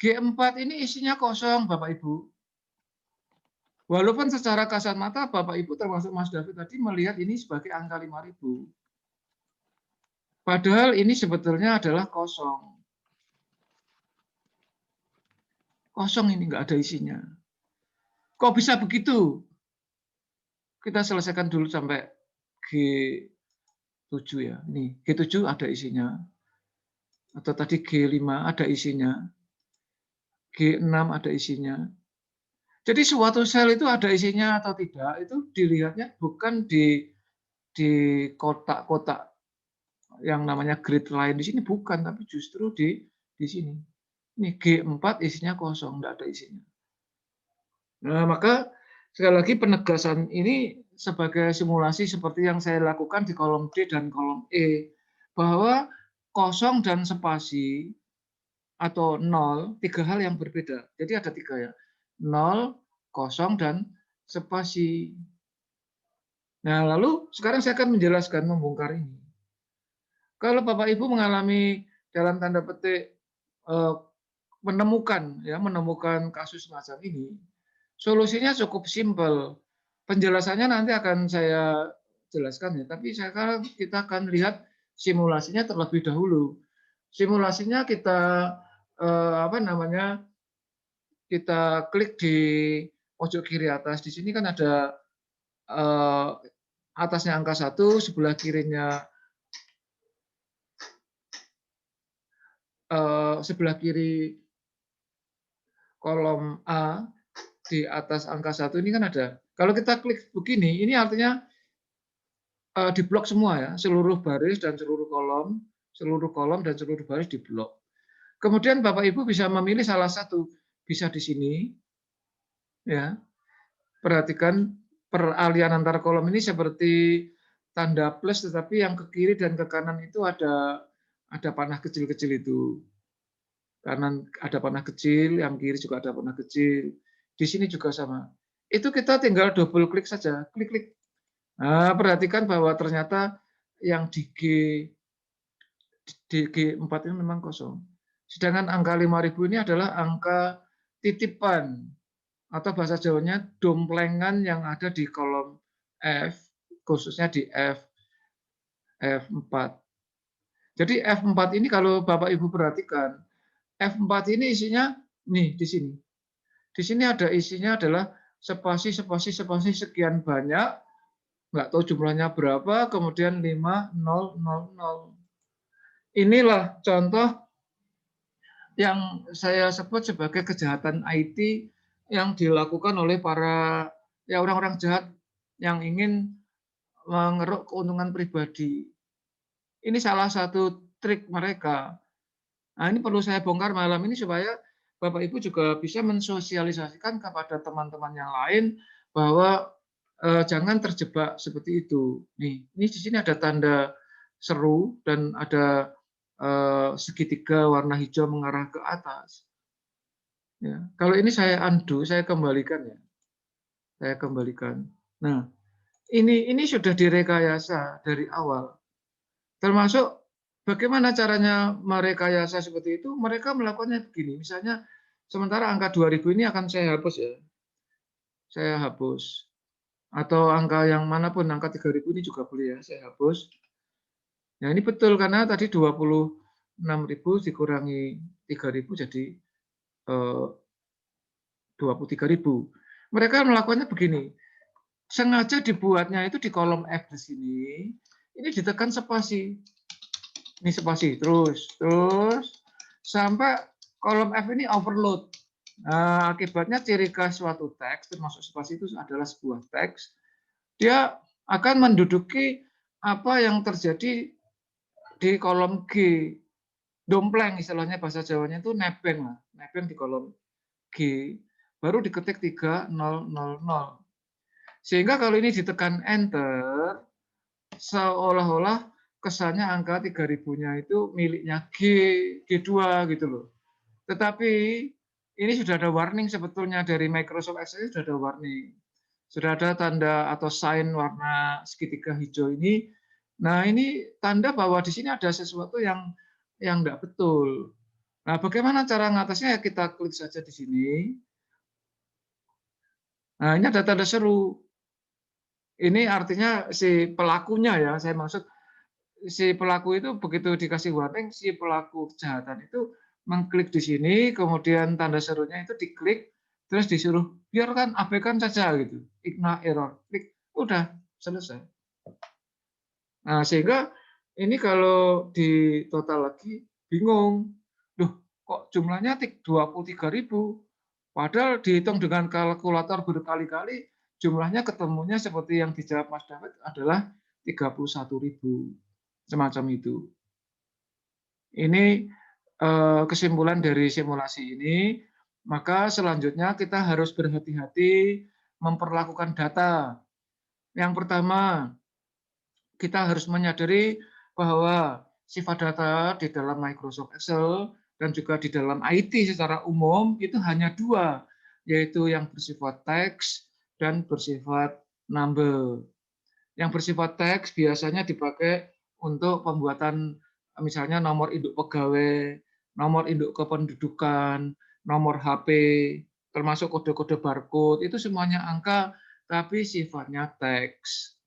G4 ini isinya kosong Bapak Ibu. Walaupun secara kasat mata Bapak Ibu termasuk Mas David tadi melihat ini sebagai angka 5.000. Padahal ini sebetulnya adalah kosong. Kosong ini nggak ada isinya. Kok bisa begitu? Kita selesaikan dulu sampai G7 ya. Ini G7 ada isinya. Atau tadi G5 ada isinya. G6 ada isinya. Jadi suatu sel itu ada isinya atau tidak, itu dilihatnya bukan di kotak-kotak yang namanya grid line di sini, bukan, tapi justru di sini. Ini G4 isinya kosong, tidak ada isinya. Nah, maka sekali lagi penegasan ini sebagai simulasi seperti yang saya lakukan di kolom D dan kolom E, bahwa kosong dan spasi atau 0, 3 hal yang berbeda. Jadi ada 3 ya. 0, kosong, dan spasi. Nah, lalu sekarang saya akan menjelaskan, membongkar ini. Kalau Bapak Ibu mengalami dalam tanda petik menemukan kasus semacam ini, solusinya cukup simpel. Penjelasannya nanti akan saya jelaskan ya, tapi sekarang kita akan lihat simulasinya terlebih dahulu. Simulasinya kita kita klik di pojok kiri atas. Di sini kan ada atasnya angka 1, sebelah kirinya sebelah kiri kolom A di atas angka 1 ini kan ada. Kalau kita klik begini, ini artinya diblok semua ya, seluruh baris dan seluruh kolom dan seluruh baris diblok. Kemudian Bapak Ibu bisa memilih salah satu, bisa di sini, ya. Perhatikan peralihan antar kolom ini seperti tanda plus, tetapi yang ke kiri dan ke kanan itu ada panah kecil-kecil itu. Kanan ada panah kecil, yang kiri juga ada panah kecil. Di sini juga sama. Itu kita tinggal double klik saja, klik-klik. Nah, perhatikan bahwa ternyata yang di G4 ini memang kosong. Sedangkan angka 5.000 ini adalah angka titipan atau bahasa Jawanya domplengan yang ada di kolom F, khususnya di F4. Jadi F4 ini kalau Bapak Ibu perhatikan, F4 ini isinya nih di sini. Di sini ada isinya adalah spasi sekian banyak, nggak tahu jumlahnya berapa, kemudian 5, 0, 0, 0. Inilah contoh yang saya sebut sebagai kejahatan IT yang dilakukan oleh para orang-orang jahat yang ingin mengeruk keuntungan pribadi. Ini salah satu trik mereka. Nah, ini perlu saya bongkar malam ini supaya Bapak Ibu juga bisa mensosialisasikan kepada teman-teman yang lain bahwa jangan terjebak seperti itu. Nih, ini di sini ada tanda seru dan ada segitiga warna hijau mengarah ke atas. Ya, kalau ini saya undo, saya kembalikan ya. Saya kembalikan. Nah, ini sudah direkayasa dari awal. Termasuk bagaimana caranya merekayasa seperti itu? Mereka melakukannya begini. Misalnya, sementara angka 2000 ini akan saya hapus ya. Saya hapus. Atau angka yang manapun, angka 3000 ini juga boleh ya, saya hapus. Nah, ini betul karena tadi 26.000 dikurangi 3.000 jadi 23.000. Mereka melakukannya begini. Sengaja dibuatnya itu di kolom F di sini. Ini ditekan spasi. Ini spasi terus sampai kolom F ini overload. Nah, akibatnya ciri khas suatu teks termasuk spasi itu adalah sebuah teks. Dia akan menduduki apa yang terjadi di kolom G. Dompleng istilahnya bahasa Jawanya itu nebeng lah. Nebeng di kolom G. Baru diketik 3000. Sehingga kalau ini ditekan enter, seolah-olah kesannya angka 3000-nya itu miliknya G2 gitu loh. Tetapi ini sudah ada warning sebetulnya dari Microsoft Excel, sudah ada warning. Sudah ada tanda atau sign warna segitiga hijau ini. Nah, ini tanda bahwa di sini ada sesuatu yang tidak betul. Nah, bagaimana cara mengatasinya? Ya kita klik saja di sini. Nah, ini ada tanda seru. Ini artinya si pelakunya ya, saya maksud si pelaku itu begitu dikasih warning, si pelaku kejahatan itu mengklik di sini, kemudian tanda serunya itu diklik, terus disuruh biarkan abaikan saja gitu, ignore error, klik, udah selesai. Nah, sehingga ini kalau di total lagi bingung, loh kok jumlahnya 23.000, padahal dihitung dengan kalkulator berkali-kali, jumlahnya ketemunya seperti yang dijawab Mas David adalah 31.000. Semacam itu. Ini kesimpulan dari simulasi ini. Maka selanjutnya kita harus berhati-hati memperlakukan data. Yang pertama, kita harus menyadari bahwa sifat data di dalam Microsoft Excel dan juga di dalam IT secara umum itu hanya dua, yaitu yang bersifat teks dan bersifat number. Yang bersifat teks biasanya dipakai untuk pembuatan misalnya nomor induk pegawai, nomor induk kependudukan, nomor HP, termasuk kode-kode barcode, itu semuanya angka, tapi sifatnya teks.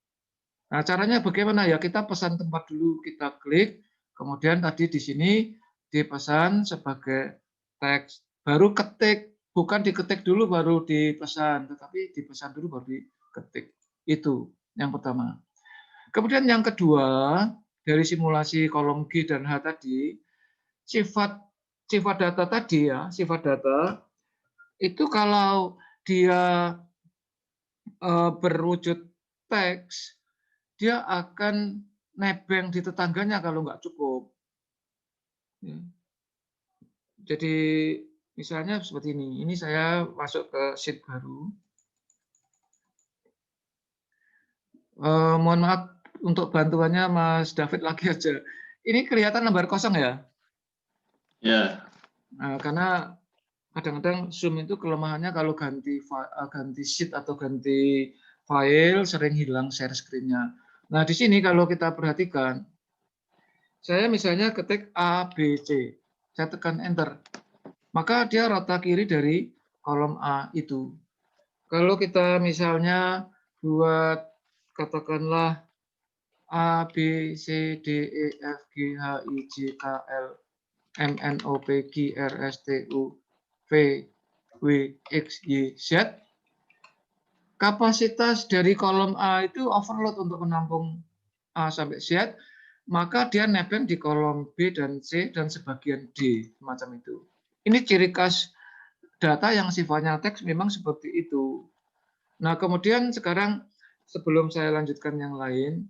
Nah, caranya bagaimana ya? Kita pesan tempat dulu, kita klik, kemudian tadi di sini dipesan sebagai teks, baru ketik, bukan diketik dulu baru dipesan, tetapi dipesan dulu baru diketik. Itu yang pertama. Kemudian yang kedua, dari simulasi kolom G dan H tadi, sifat data tadi ya, sifat data itu kalau dia berwujud teks, dia akan nebeng di tetangganya kalau nggak cukup. Ya. Jadi misalnya seperti ini. Ini saya masuk ke sheet baru. Mohon maaf untuk bantuannya Mas David lagi aja. Ini kelihatan lembar kosong ya? Ya. Nah, karena kadang-kadang Zoom itu kelemahannya kalau ganti sheet atau ganti file sering hilang share screen-nya. Nah, di sini kalau kita perhatikan, saya misalnya ketik A, B, C. Saya tekan enter. Maka dia rata kiri dari kolom A itu. Kalau kita misalnya buat katakanlah A, B, C, D, E, F, G, H, I, J, K, L, M, N, O, P, Q, R, S, T, U, V, W, X, Y, Z. Kapasitas dari kolom A itu overload untuk menampung A sampai Z, maka dia nebeng di kolom B dan C dan sebagian D, semacam itu. Ini ciri khas data yang sifatnya teks memang seperti itu. Nah, kemudian sekarang sebelum saya lanjutkan yang lain,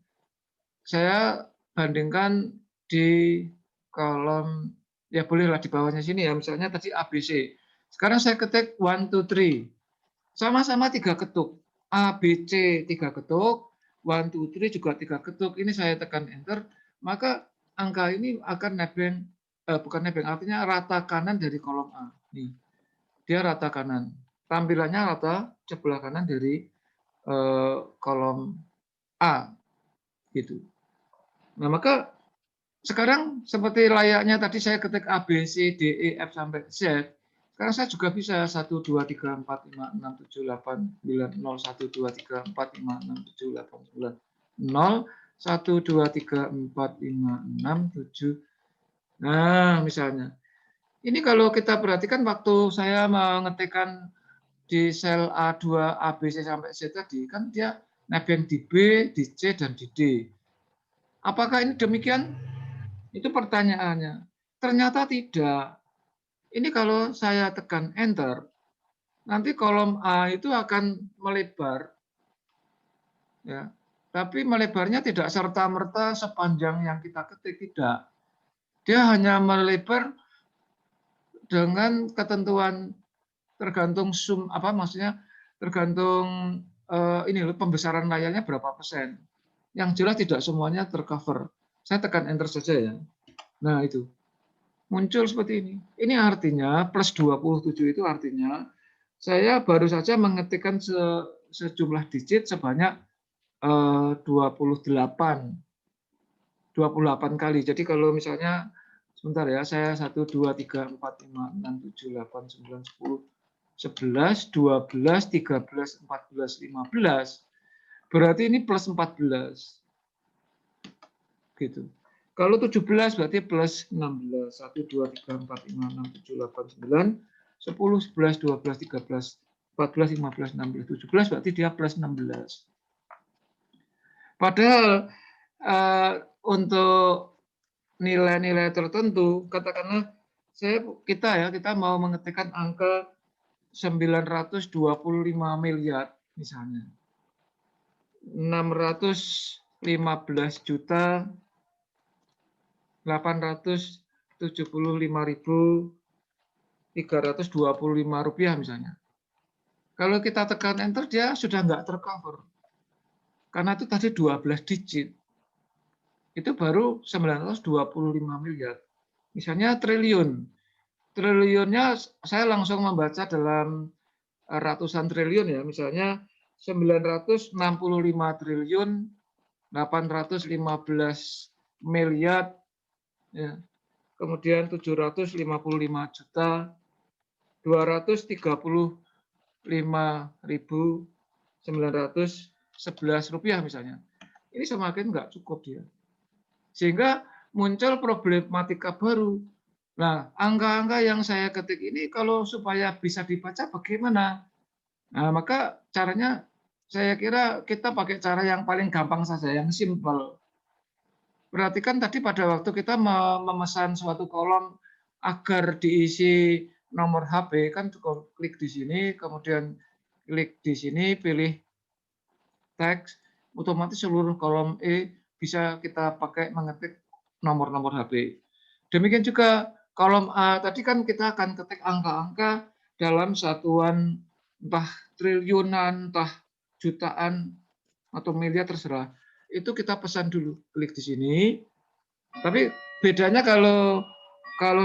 saya bandingkan di kolom, ya bolehlah di bawahnya sini ya, misalnya tadi ABC. Sekarang saya ketik 1, 2, 3. Sama-sama 3 ketuk. A, B, C 3 ketuk, 1, 2, 3 juga 3 ketuk. Ini saya tekan enter, maka angka ini akan nebeng, bukan nebeng, artinya rata kanan dari kolom A. Nih, dia rata kanan. Tampilannya rata sebelah kanan dari kolom A. Gitu. Nah, maka sekarang seperti layaknya tadi saya ketik A, B, C, D, E, F sampai Z. Sekarang saya juga bisa 1, 2, 3, 4, 5, 6, 7, 8, 9, 0, 1, 2, 3, 4, 5, 6, 7, 8, 9, 0, 1, 2, 3, 4, 5, 6, 7. Nah, misalnya. Ini kalau kita perhatikan waktu saya mengetikkan di sel A2, A, B, C sampai Z tadi, kan dia nebeng di B, di C, dan di D. Apakah ini demikian? Itu pertanyaannya. Ternyata tidak. Ini kalau saya tekan enter, nanti kolom A itu akan melebar. Ya. Tapi melebarnya tidak serta-merta sepanjang yang kita ketik, tidak. Dia hanya melebar dengan ketentuan tergantung zoom, apa maksudnya tergantung ini loh, pembesaran layarnya berapa persen. Yang jelas tidak semuanya tercover. Saya tekan enter saja ya. Nah, itu. Muncul seperti ini. Ini artinya plus 27 itu artinya saya baru saja mengetikkan sejumlah digit sebanyak 28 kali. Jadi kalau misalnya sebentar ya, saya 1 2 3 4 5 6 7 8 9 10 11 12 13 14 15. Berarti ini plus 14. Gitu. Kalau 17 berarti plus 16. 1, 2, 3, 4, 5, 6, 7, 8, 9, 10, 11, 12, 13, 14, 15, 16, 17 berarti dia plus 16. Padahal untuk nilai-nilai tertentu, katakanlah kita mau mengetikkan angka 925 miliar misalnya. 615 juta 875.325 rupiah misalnya. Kalau kita tekan enter, dia sudah nggak tercover. Karena itu tadi 12 digit. Itu baru 925 miliar. Misalnya triliun. Triliunnya saya langsung membaca dalam ratusan triliun ya. Misalnya 965 triliun 815 miliar ya. Kemudian 755.235.911 rupiah misalnya. Ini semakin nggak cukup dia. Sehingga muncul problematika baru. Nah, angka-angka yang saya ketik ini kalau supaya bisa dibaca bagaimana? Nah, maka caranya saya kira kita pakai cara yang paling gampang saja, yang simpel. Perhatikan tadi pada waktu kita memesan suatu kolom agar diisi nomor HP, kan klik di sini, kemudian klik di sini, pilih teks, otomatis seluruh kolom E bisa kita pakai mengetik nomor-nomor HP. Demikian juga kolom A, tadi kan kita akan ketik angka-angka dalam satuan entah triliunan, entah jutaan, atau miliar terserah. Itu kita pesan dulu, klik di sini. Tapi bedanya kalau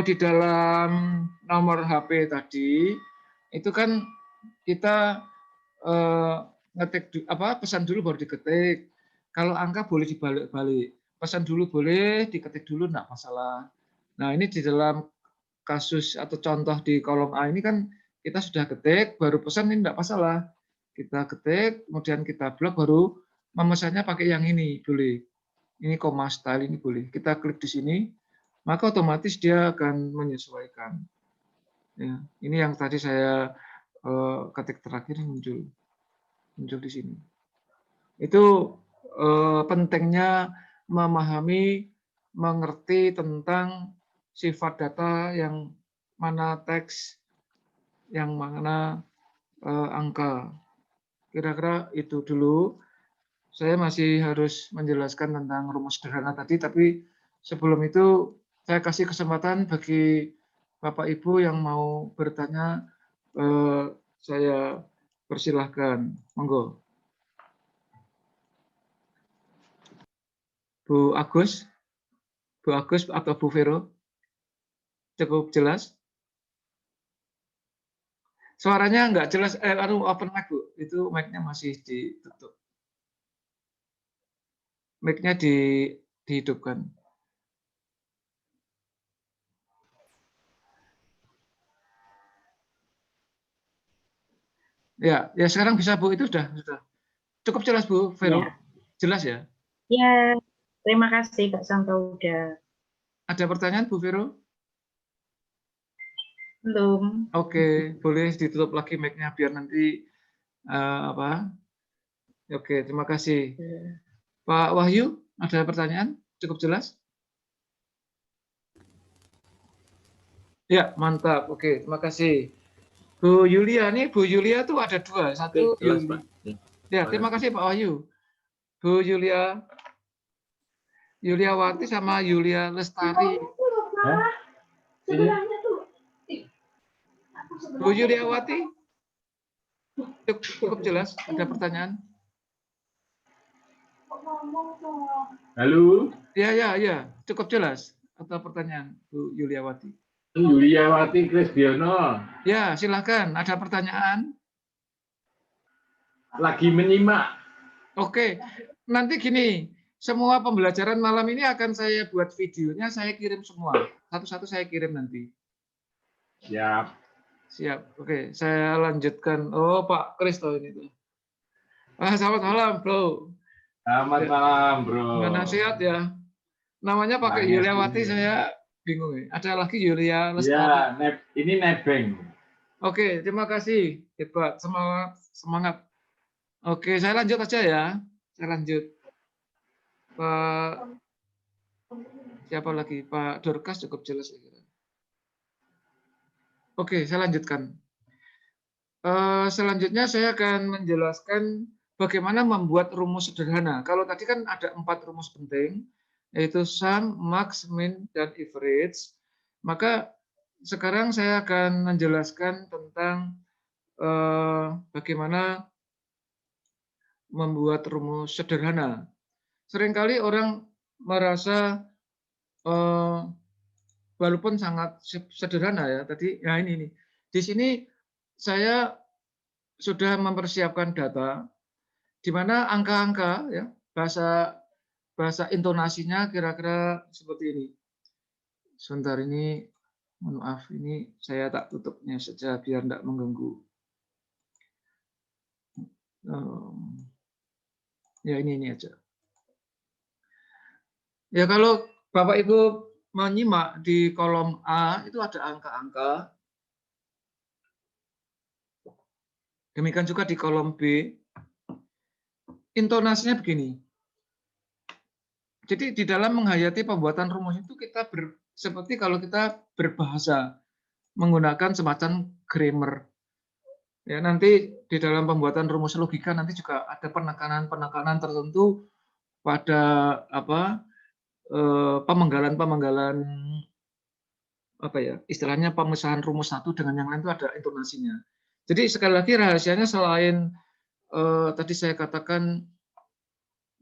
di dalam nomor HP tadi, itu kan kita ngetik pesan dulu baru diketik. Kalau angka boleh dibalik-balik. Pesan dulu boleh, diketik dulu enggak masalah. Nah, ini di dalam kasus atau contoh di kolom A ini kan kita sudah ketik, baru pesan ini enggak masalah. Kita ketik, kemudian kita blok, baru memesannya pakai yang ini, boleh. Ini koma style ini boleh. Kita klik di sini, maka otomatis dia akan menyesuaikan. Ya, ini yang tadi saya ketik terakhir muncul di sini. Itu pentingnya memahami, mengerti tentang sifat data yang mana teks, yang mana angka. Kira-kira itu dulu. Saya masih harus menjelaskan tentang rumus sederhana tadi, tapi sebelum itu saya kasih kesempatan bagi Bapak Ibu yang mau bertanya, saya persilahkan. Monggo. Bu Agus atau Bu Vero, cukup jelas? Suaranya nggak jelas, open mic Bu, itu mic-nya masih ditutup. Mic-nya dihidupkan. Ya sekarang bisa Bu, itu sudah. Cukup jelas Bu Vero? Ya. Jelas ya? Ya, terima kasih Kak Santauda. Ada pertanyaan Bu Vero? Belum. Oke, boleh ditutup lagi mic-nya biar nanti Oke, terima kasih. Pak Wahyu, ada pertanyaan? Cukup jelas? Ya, mantap. Oke, terima kasih. Bu Yulia, nih Bu Yulia tuh ada dua. Satu Oke, jelas, Pak. Ya, terima kasih Pak Wahyu. Bu Yuliawati sama Yulia Lestari. Bu Yuliawati, cukup jelas? Ada pertanyaan? Halo. Ya, cukup jelas. Atau pertanyaan Bu Yuliawati? Yuliawati Krisdiono. Ya, silakan. Ada pertanyaan? Lagi menyimak. Oke, nanti gini, semua pembelajaran malam ini akan saya buat videonya, saya kirim semua. Satu-satu saya kirim nanti. Siap. Oke, saya lanjutkan. Oh, Pak Kristo ini tuh. Selamat malam, Bro. Selamat malam, Bro. Mana sehat ya? Namanya pakai Yuliawati, saya bingung. Ada lagi Yulia Lestari. Ya, ini nebeng. Oke, terima kasih. Hebat, semangat. Oke, saya lanjut aja ya. Saya lanjut. Pak, siapa lagi? Pak Dorcas cukup jelas. Oke, saya lanjutkan. Selanjutnya saya akan menjelaskan bagaimana membuat rumus sederhana. Kalau tadi kan ada 4 rumus penting, yaitu sum, max, min, dan average. Maka sekarang saya akan menjelaskan tentang bagaimana membuat rumus sederhana. Seringkali orang merasa walaupun sangat sederhana ya tadi, ya ini. Di sini saya sudah mempersiapkan data di mana angka-angka ya bahasa intonasinya kira-kira seperti ini. sebentar ini, mohon maaf, ini saya tak tutupnya saja biar tidak mengganggu. Ya ini aja. Ya kalau Bapak Ibu menyimak di kolom A itu ada angka-angka. Demikian juga di kolom B. Intonasinya begini. Jadi di dalam menghayati pembuatan rumus itu kita seperti kalau kita berbahasa menggunakan semacam grammar. Ya, nanti di dalam pembuatan rumus logika nanti juga ada penekanan-penekanan tertentu pada pemenggalan apa ya, istilahnya pemisahan rumus satu dengan yang lain itu ada intonasinya. Jadi sekali lagi rahasianya selain tadi saya katakan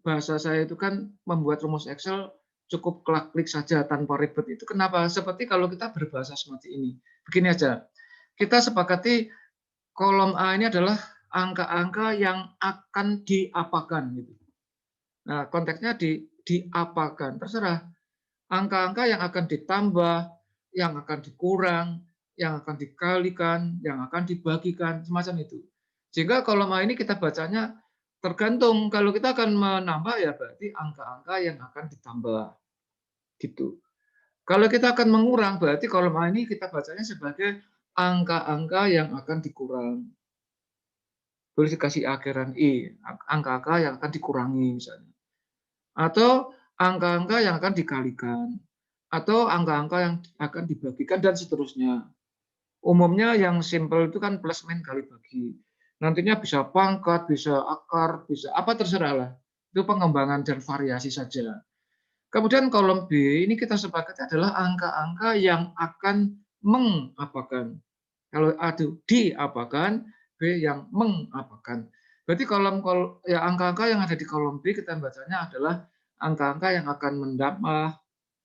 bahasa saya itu kan membuat rumus Excel cukup klik saja tanpa ribet. Itu kenapa? Seperti kalau kita berbahasa seperti ini. Begini aja. Kita sepakati kolom A ini adalah angka-angka yang akan diapakan gitu. Nah, konteksnya diapakan. Terserah. Angka-angka yang akan ditambah, yang akan dikurang, yang akan dikalikan, yang akan dibagikan, semacam itu. Sehingga kolom A ini kita bacanya tergantung, kalau kita akan menambah ya berarti angka-angka yang akan ditambah. Gitu. Kalau kita akan mengurang berarti kolom A ini kita bacanya sebagai angka-angka yang akan dikurang. Boleh dikasih akhiran I, angka-angka yang akan dikurangi misalnya. Atau angka-angka yang akan dikalikan. Atau angka-angka yang akan dibagikan dan seterusnya. Umumnya yang simple itu kan plus min kali bagi. Nantinya bisa pangkat, bisa akar, bisa apa terserah lah. Itu pengembangan dan variasi saja. Kemudian kolom B ini kita sepakati adalah angka-angka yang akan mengapakan. Kalau A itu diapakan, B yang mengapakan. Berarti ya angka-angka yang ada di kolom B kita bacanya adalah angka-angka yang akan mendambah,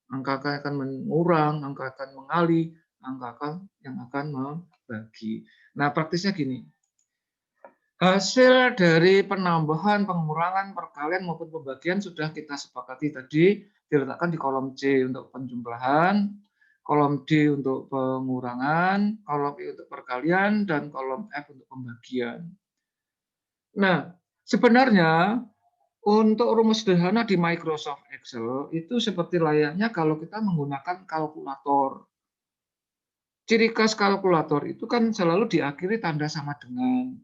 angka-angka yang akan mengurang, angka akan mengali, angka yang akan membagi. Nah, praktisnya gini. Hasil dari penambahan, pengurangan, perkalian maupun pembagian sudah kita sepakati tadi, diletakkan di kolom C untuk penjumlahan, kolom D untuk pengurangan, kolom E untuk perkalian, dan kolom F untuk pembagian. Nah, sebenarnya untuk rumus sederhana di Microsoft Excel itu seperti layaknya kalau kita menggunakan kalkulator. Ciri khas kalkulator itu kan selalu diakhiri tanda sama dengan.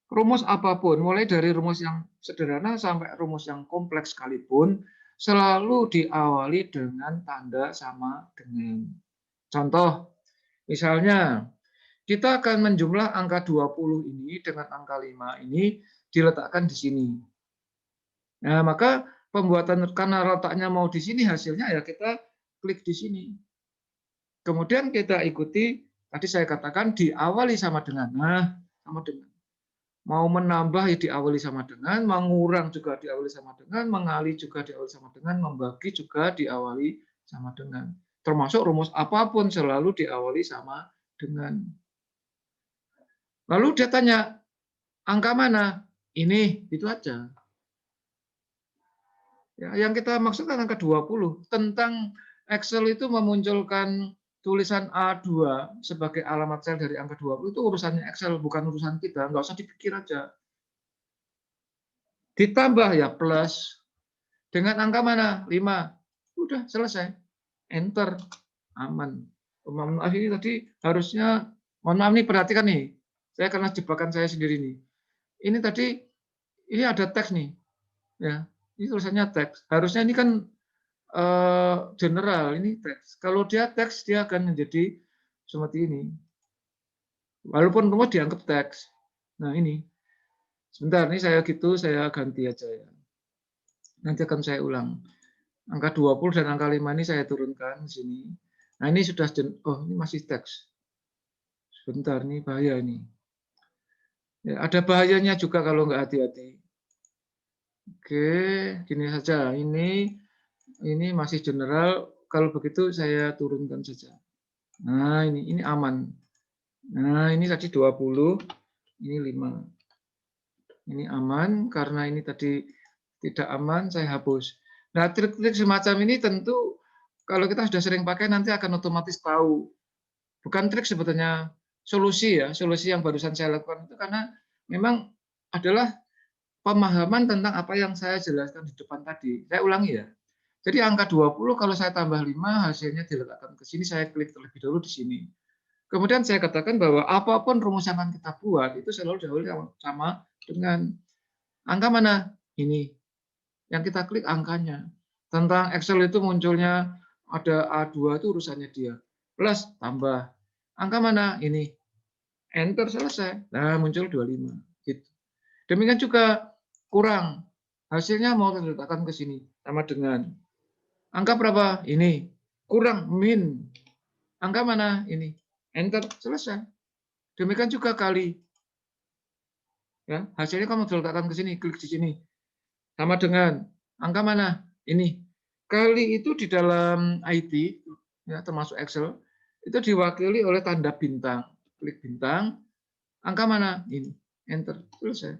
Rumus apapun, mulai dari rumus yang sederhana sampai rumus yang kompleks sekalipun, selalu diawali dengan tanda sama dengan. Contoh, misalnya, kita akan menjumlah angka 20 ini dengan angka 5 ini diletakkan di sini. Nah, maka pembuatan, karena letaknya mau di sini, hasilnya ya kita klik di sini. Kemudian kita ikuti, tadi saya katakan diawali sama dengan. Nah, sama dengan. Mau menambah ya diawali sama dengan, mengurang juga diawali sama dengan, mengali juga diawali sama dengan, membagi juga diawali sama dengan. Termasuk rumus apapun selalu diawali sama dengan. Lalu dia tanya, angka mana? Ini, itu aja. Ya, yang kita maksudkan angka 20. Tentang Excel itu memunculkan tulisan A2 sebagai alamat sel dari angka 20 itu urusannya Excel, bukan urusan kita. Nggak usah dipikir aja. Ditambah ya plus. Dengan angka mana? 5. Udah selesai. Enter. Aman. Mohon maaf ini tadi harusnya, mohon maaf nih perhatikan nih. Saya karena jebakan saya sendiri nih. Ini tadi, ini ada teks nih. Ya, ini tulisannya teks. Harusnya ini kan general, ini teks. Kalau dia teks, dia akan menjadi seperti ini. Walaupun rumus dianggap teks. Nah ini. Sebentar, ini saya ganti aja ya. Nanti akan saya ulang. Angka 20 dan angka 5 ini saya turunkan di sini. Nah ini sudah, oh ini masih teks. Sebentar, ini bahaya ini. Ya, ada bahayanya juga kalau nggak hati-hati. Oke, gini saja. Ini masih general. Kalau begitu saya turunkan saja. Nah, ini aman. Nah, ini tadi 20, ini 5. Ini aman, karena ini tadi tidak aman, saya hapus. Nah, trik-trik semacam ini tentu kalau kita sudah sering pakai nanti akan otomatis tahu. Bukan trik sebetulnya, solusi ya, solusi yang barusan saya lakukan itu karena memang adalah pemahaman tentang apa yang saya jelaskan di depan tadi. Saya ulangi ya. Jadi angka 20 kalau saya tambah 5 hasilnya diletakkan ke sini, saya klik terlebih dahulu di sini. Kemudian saya katakan bahwa apapun rumus yang akan kita buat itu selalu dahulu sama dengan angka mana? Ini. Yang kita klik angkanya. Tentang Excel itu munculnya ada A2 itu urusannya dia. Plus tambah. Angka mana? Ini. Enter, selesai. Nah, muncul 25. Gitu. Demikian juga kurang. Hasilnya mau diletakkan ke sini. Sama dengan angka berapa? Ini. Kurang, min. Angka mana? Ini. Enter, selesai. Demikian juga kali. Ya, hasilnya kamu diletakkan ke sini, klik di sini. Sama dengan angka mana? Ini. Kali itu di dalam IT, ya, termasuk Excel, itu diwakili oleh tanda bintang. Klik bintang. Angka mana? Ini. Enter, selesai.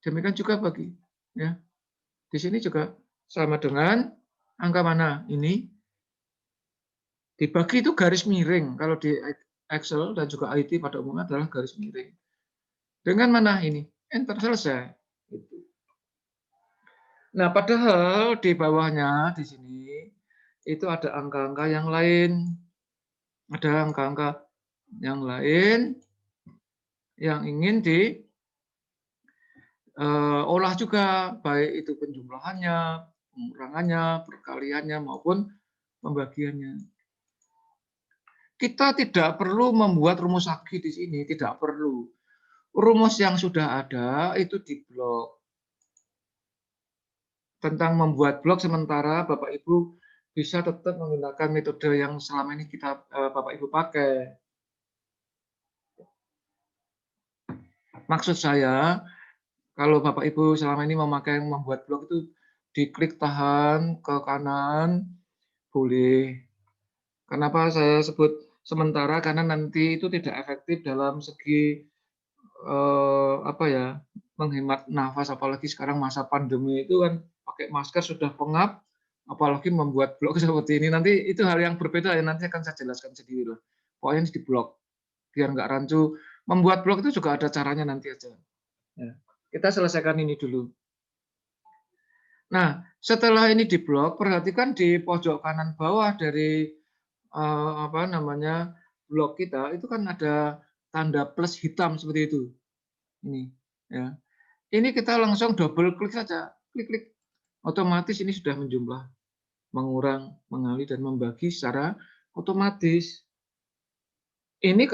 Demikian juga bagi. Ya. Di sini juga sama dengan angka mana? Ini. Dibagi itu garis miring. Kalau di Excel dan juga IT pada umumnya adalah garis miring. Dengan mana ini? Enter, selesai. Nah, padahal di bawahnya di sini itu ada angka-angka yang lain. Ada angka-angka yang lain yang ingin diolah juga, baik itu penjumlahannya, pengurangannya, perkaliannya maupun pembagiannya. Kita tidak perlu membuat rumus lagi di sini, tidak perlu. Rumus yang sudah ada itu diblok. Tentang membuat blok sementara Bapak Ibu bisa tetap menggunakan metode yang selama ini Bapak Ibu pakai. Maksud saya, kalau Bapak Ibu selama ini memakai membuat blok itu diklik tahan ke kanan, boleh. Kenapa saya sebut sementara? Karena nanti itu tidak efektif dalam segi menghemat nafas, apalagi sekarang masa pandemi itu kan pakai masker sudah pengap, apalagi membuat blog seperti ini. Nanti itu hal yang berbeda ya, nanti akan saya jelaskan sendiri lah. Pokoknya di blog biar nggak rancu. Membuat blog itu juga ada caranya nanti aja. Ya. Kita selesaikan ini dulu. Nah, setelah ini di blok, perhatikan di pojok kanan bawah dari blok kita itu kan ada tanda plus hitam seperti itu. Ini, ya. Ini kita langsung double klik saja, klik-klik. Otomatis ini sudah menjumlah, mengurang, mengali dan membagi secara otomatis. Ini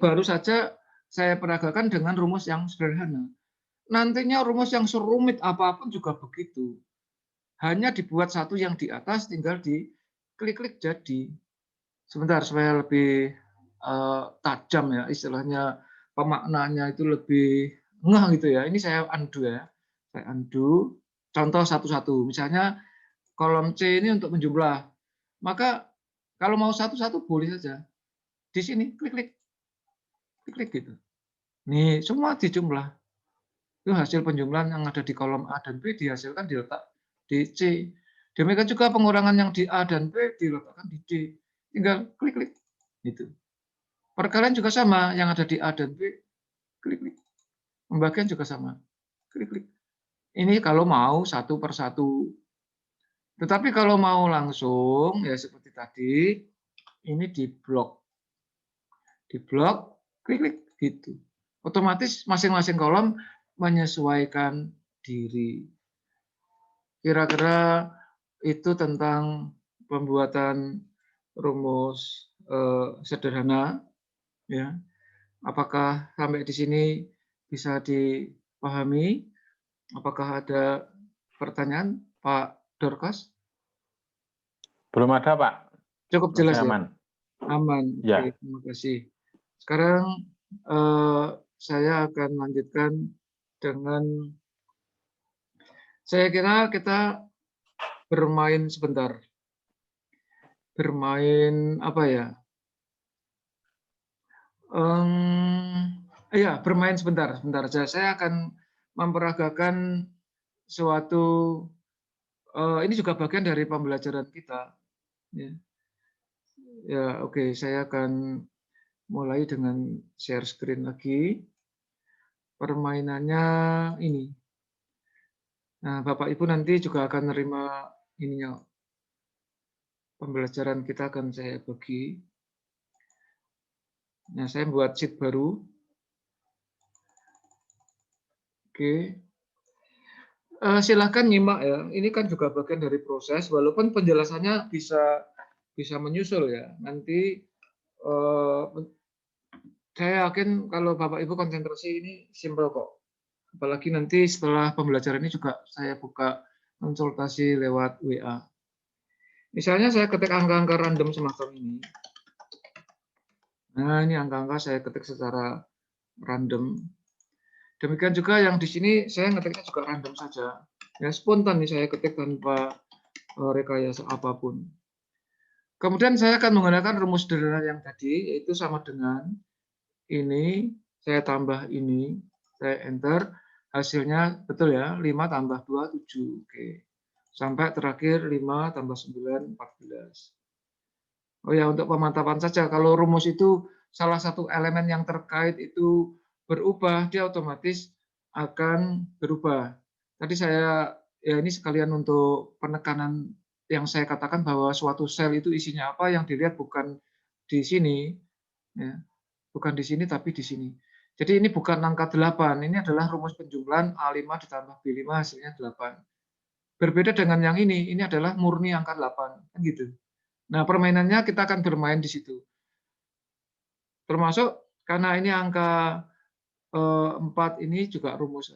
baru saja saya peragakan dengan rumus yang sederhana. Nantinya rumus yang serumit apapun juga begitu. Hanya dibuat satu yang di atas, tinggal diklik-klik jadi. Sebentar supaya lebih tajam ya, istilahnya pemaknaannya itu lebih ngeh gitu ya. Ini saya undo ya. Saya undo. Contoh satu-satu. Misalnya kolom C ini untuk menjumlah. Maka kalau mau satu-satu boleh saja. Di sini klik-klik. Klik-klik gitu. Nih, semua dijumlah. Itu hasil penjumlahan yang ada di kolom A dan B dihasilkan diletak di C. Demikian juga pengurangan yang di A dan B diletakkan di D. Tinggal klik-klik. Gitu. Perkalian juga sama, yang ada di A dan B, klik-klik. Pembagian juga sama, klik-klik. Ini kalau mau satu per satu. Tetapi kalau mau langsung, ya seperti tadi, ini di blok. Di blok, klik-klik, gitu. Otomatis masing-masing kolom menyesuaikan diri. Kira-kira itu tentang pembuatan rumus sederhana. Ya, apakah sampai di sini bisa dipahami? Apakah ada pertanyaan, Pak Dorcas? Belum ada, Pak. Cukup jelas ya? Aman. Aman. Ya. Oke, terima kasih. Sekarang saya akan lanjutkan dengan, saya kira kita bermain sebentar. Bermain apa ya? Bermain sebentar saja. Saya akan memperagakan suatu, ini juga bagian dari pembelajaran kita. Ya. Ya, oke, saya akan mulai dengan share screen lagi. Permainannya ini. Nah, Bapak Ibu nanti juga akan menerima ininya. Pembelajaran kita akan saya bagi. Nah, saya buat sheet baru. Oke. Silakan nyimak ya. Ini kan juga bagian dari proses, walaupun penjelasannya bisa menyusul ya. Nanti saya yakin kalau Bapak Ibu konsentrasi ini simpel kok. Apalagi nanti setelah pembelajaran ini juga saya buka konsultasi lewat WA. Misalnya saya ketik angka-angka random semacam ini. Nah, ini angka-angka saya ketik secara random. Demikian juga yang di sini saya ngetiknya juga random saja. Ya, spontan nih saya ketik tanpa rekayasa apapun. Kemudian saya akan menggunakan rumus sederhana yang tadi, yaitu sama dengan ini, saya tambah ini, saya enter, hasilnya betul ya, 5 tambah 2, 7. Oke. Sampai terakhir 5 tambah 9, 14. Oh ya, untuk pemantapan saja, kalau rumus itu salah satu elemen yang terkait itu berubah, dia otomatis akan berubah. Tadi saya, ya ini sekalian untuk penekanan yang saya katakan bahwa suatu sel itu isinya apa, yang dilihat bukan di sini, ya, bukan di sini tapi di sini. Jadi ini bukan angka 8, ini adalah rumus penjumlahan A5 ditambah B5 hasilnya 8. Berbeda dengan yang ini adalah murni angka 8, kan gitu. Nah, permainannya kita akan bermain di situ. Termasuk karena ini angka 4 ini juga rumus.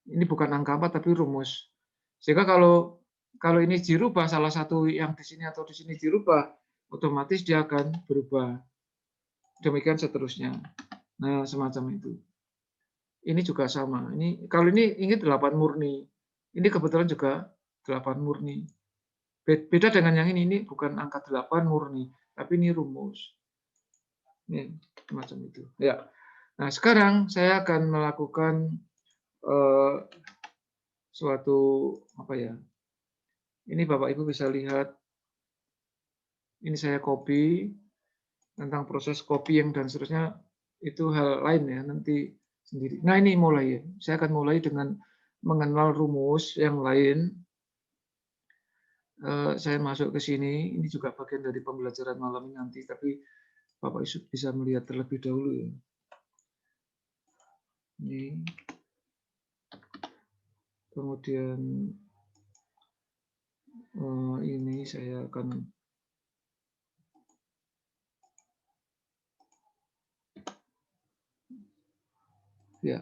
Ini bukan angka 4 tapi rumus. Sehingga kalau ini dirubah, salah satu yang di sini atau di sini dirubah, otomatis dia akan berubah. Demikian seterusnya. Nah, semacam itu. Ini juga sama. Kalau ini 8 murni. Ini kebetulan juga 8 murni. Beda dengan yang ini bukan angka 8 murni, tapi ini rumus. Ini semacam itu. Ya. Nah, sekarang saya akan melakukan suatu apa ya? Ini Bapak Ibu bisa lihat. Ini saya copy tentang proses copying dan seterusnya, itu hal lain ya nanti sendiri. Nah, ini mulai ya. Saya akan mulai dengan mengenal rumus yang lain. Saya masuk ke sini. Ini juga bagian dari pembelajaran malam ini nanti, tapi Bapak Ibu bisa melihat terlebih dahulu ya. Ini. Kemudian ini saya akan ya.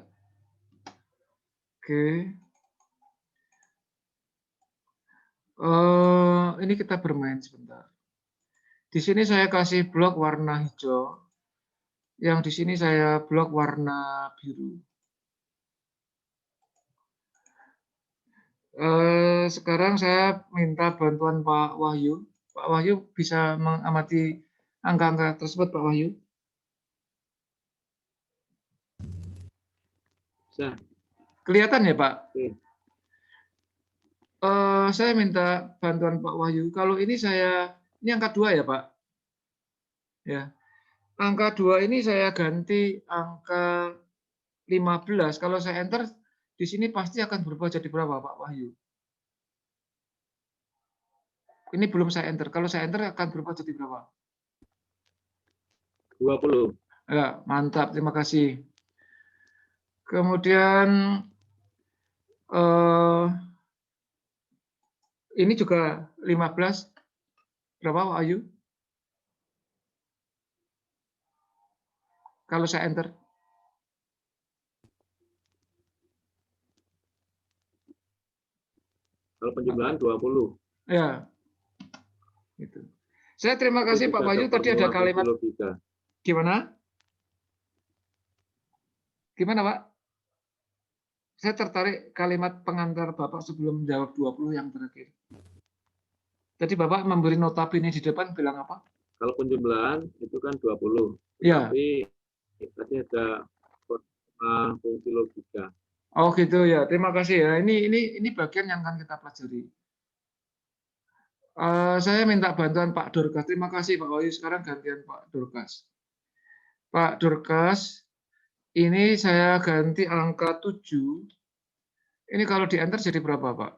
Oke. Ini kita bermain sebentar. Di sini saya kasih blok warna hijau. Yang di sini saya blok warna biru. Sekarang saya minta bantuan Pak Wahyu. Pak Wahyu bisa mengamati angka-angka tersebut, Pak Wahyu? Bisa. Kelihatan ya, Pak? Oke. Saya minta bantuan Pak Wahyu. Kalau ini ini angka 2 ya, Pak? Ya. Angka 2 ini saya ganti angka 15. Kalau saya enter, di sini pasti akan berubah jadi berapa, Pak Wahyu? Ini belum saya enter. Kalau saya enter akan berubah jadi berapa? 20. Ya, mantap. Terima kasih. Kemudian ini juga 15. Berapa, Pak Wahyu? Kalau saya enter. Kalau penjumlahan 20. Ya. Gitu. Saya terima kasih Pak Wahyu. Tadi ada kalimat. Gimana? Gimana, Pak? Saya tertarik kalimat pengantar Bapak sebelum menjawab 20 yang terakhir. Tadi Bapak memberi notabene di depan bilang apa? Kalau penjumlahan itu kan 20. Ya. Tapi tadi ada fungsi logika. Oh gitu ya. Terima kasih ya. Ini bagian yang akan kita pelajari. Saya minta bantuan Pak Dorkas. Terima kasih Pak Wayu. Sekarang gantian Pak Dorkas. Pak Dorkas, ini saya ganti angka 7. Ini kalau di enter jadi berapa Pak?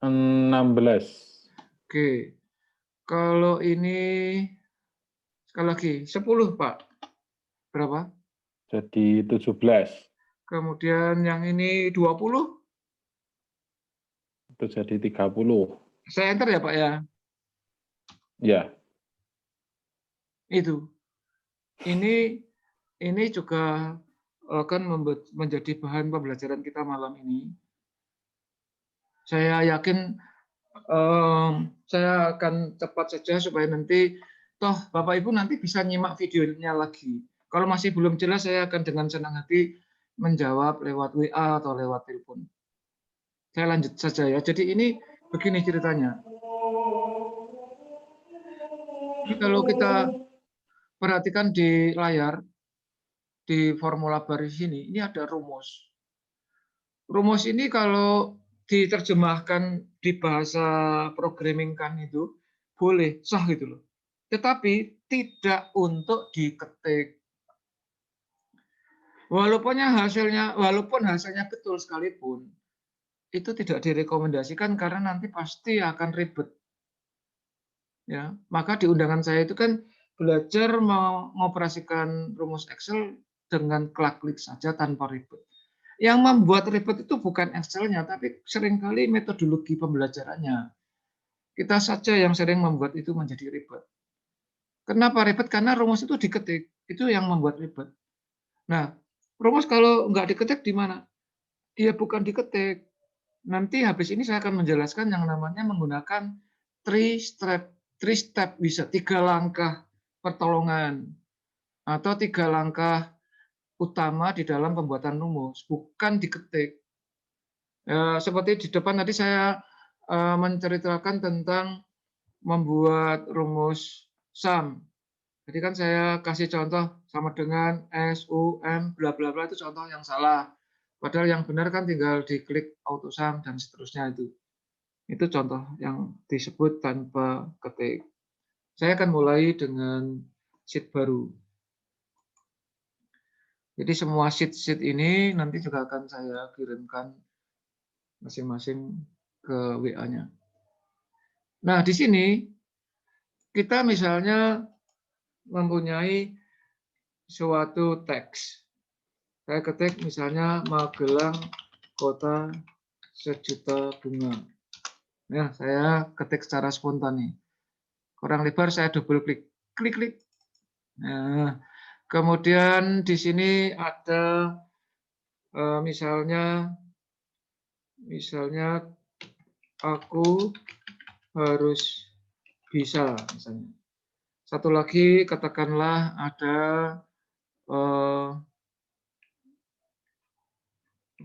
16. Oke. Kalau ini sekali lagi 10 Pak. Berapa? Jadi 17. Kemudian yang ini 20. Itu jadi 30. Saya enter ya Pak ya. Ya. Itu. Ini juga akan menjadi bahan pembelajaran kita malam ini. Saya yakin saya akan cepat saja supaya nanti toh Bapak Ibu nanti bisa nyimak videonya lagi. Kalau masih belum jelas saya akan dengan senang hati menjawab lewat WA atau lewat telepon. Saya lanjut saja ya. Jadi ini begini ceritanya. Jadi kalau kita perhatikan di layar, di formula baris ini ada rumus. Rumus ini kalau diterjemahkan di bahasa programming kan itu boleh, sah gitu loh. Tetapi tidak untuk diketik. Walaupun hasilnya betul sekalipun, itu tidak direkomendasikan karena nanti pasti akan ribet. Ya, maka di undangan saya itu kan belajar mengoperasikan rumus Excel dengan klik saja tanpa ribet. Yang membuat ribet itu bukan Excel-nya, tapi seringkali metodologi pembelajarannya. Kita saja yang sering membuat itu menjadi ribet. Kenapa ribet? Karena rumus itu diketik, itu yang membuat ribet. Nah, rumus kalau nggak diketik di mana? Ya bukan diketik. Nanti habis ini saya akan menjelaskan yang namanya menggunakan three step wizard, 3 langkah pertolongan atau 3 langkah utama di dalam pembuatan rumus, bukan diketik. Seperti di depan tadi saya menceritakan tentang membuat rumus sum. Jadi kan saya kasih contoh sama dengan S, U, M, bla bla bla, itu contoh yang salah. Padahal yang benar kan tinggal diklik auto sum dan seterusnya itu. Itu contoh yang disebut tanpa ketik. Saya akan mulai dengan sheet baru. Jadi semua sheet ini nanti juga akan saya kirimkan masing-masing ke WA-nya. Nah, di sini kita misalnya mempunyai suatu teks. Saya ketik misalnya Magelang kota sejuta bunga. Ya, saya ketik secara spontan nih. Kurang lebar saya double klik. Klik. Nah, kemudian di sini ada misalnya aku harus bisa misalnya. Satu lagi katakanlah ada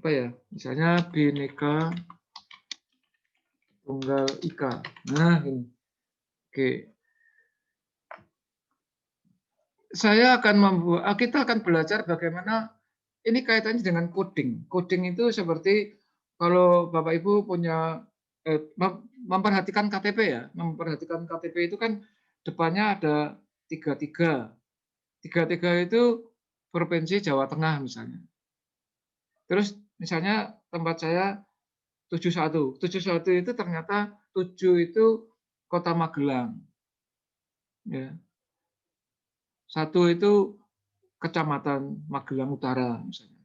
apa ya? Misalnya Bhinneka Tunggal Ika. Nah, ini. Oke. Kita akan belajar bagaimana ini kaitannya dengan coding. Coding itu seperti kalau Bapak Ibu punya memperhatikan KTP ya. Memperhatikan KTP itu kan depannya ada 33. 33 itu Provinsi Jawa Tengah misalnya. Terus misalnya tempat saya 71. 71 itu ternyata 7 itu Kota Magelang. Ya. 1 itu Kecamatan Magelang Utara misalnya.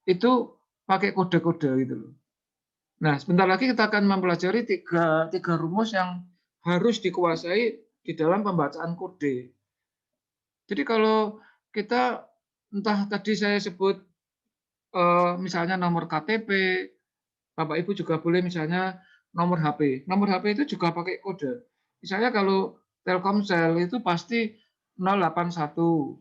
Itu pakai kode-kode gitu loh. Nah, sebentar lagi kita akan mempelajari tiga rumus yang harus dikuasai di dalam pembacaan kode. Jadi kalau kita entah tadi saya sebut misalnya nomor KTP, Bapak Ibu juga boleh misalnya nomor HP. Nomor HP itu juga pakai kode. Misalnya kalau Telkomsel itu pasti 081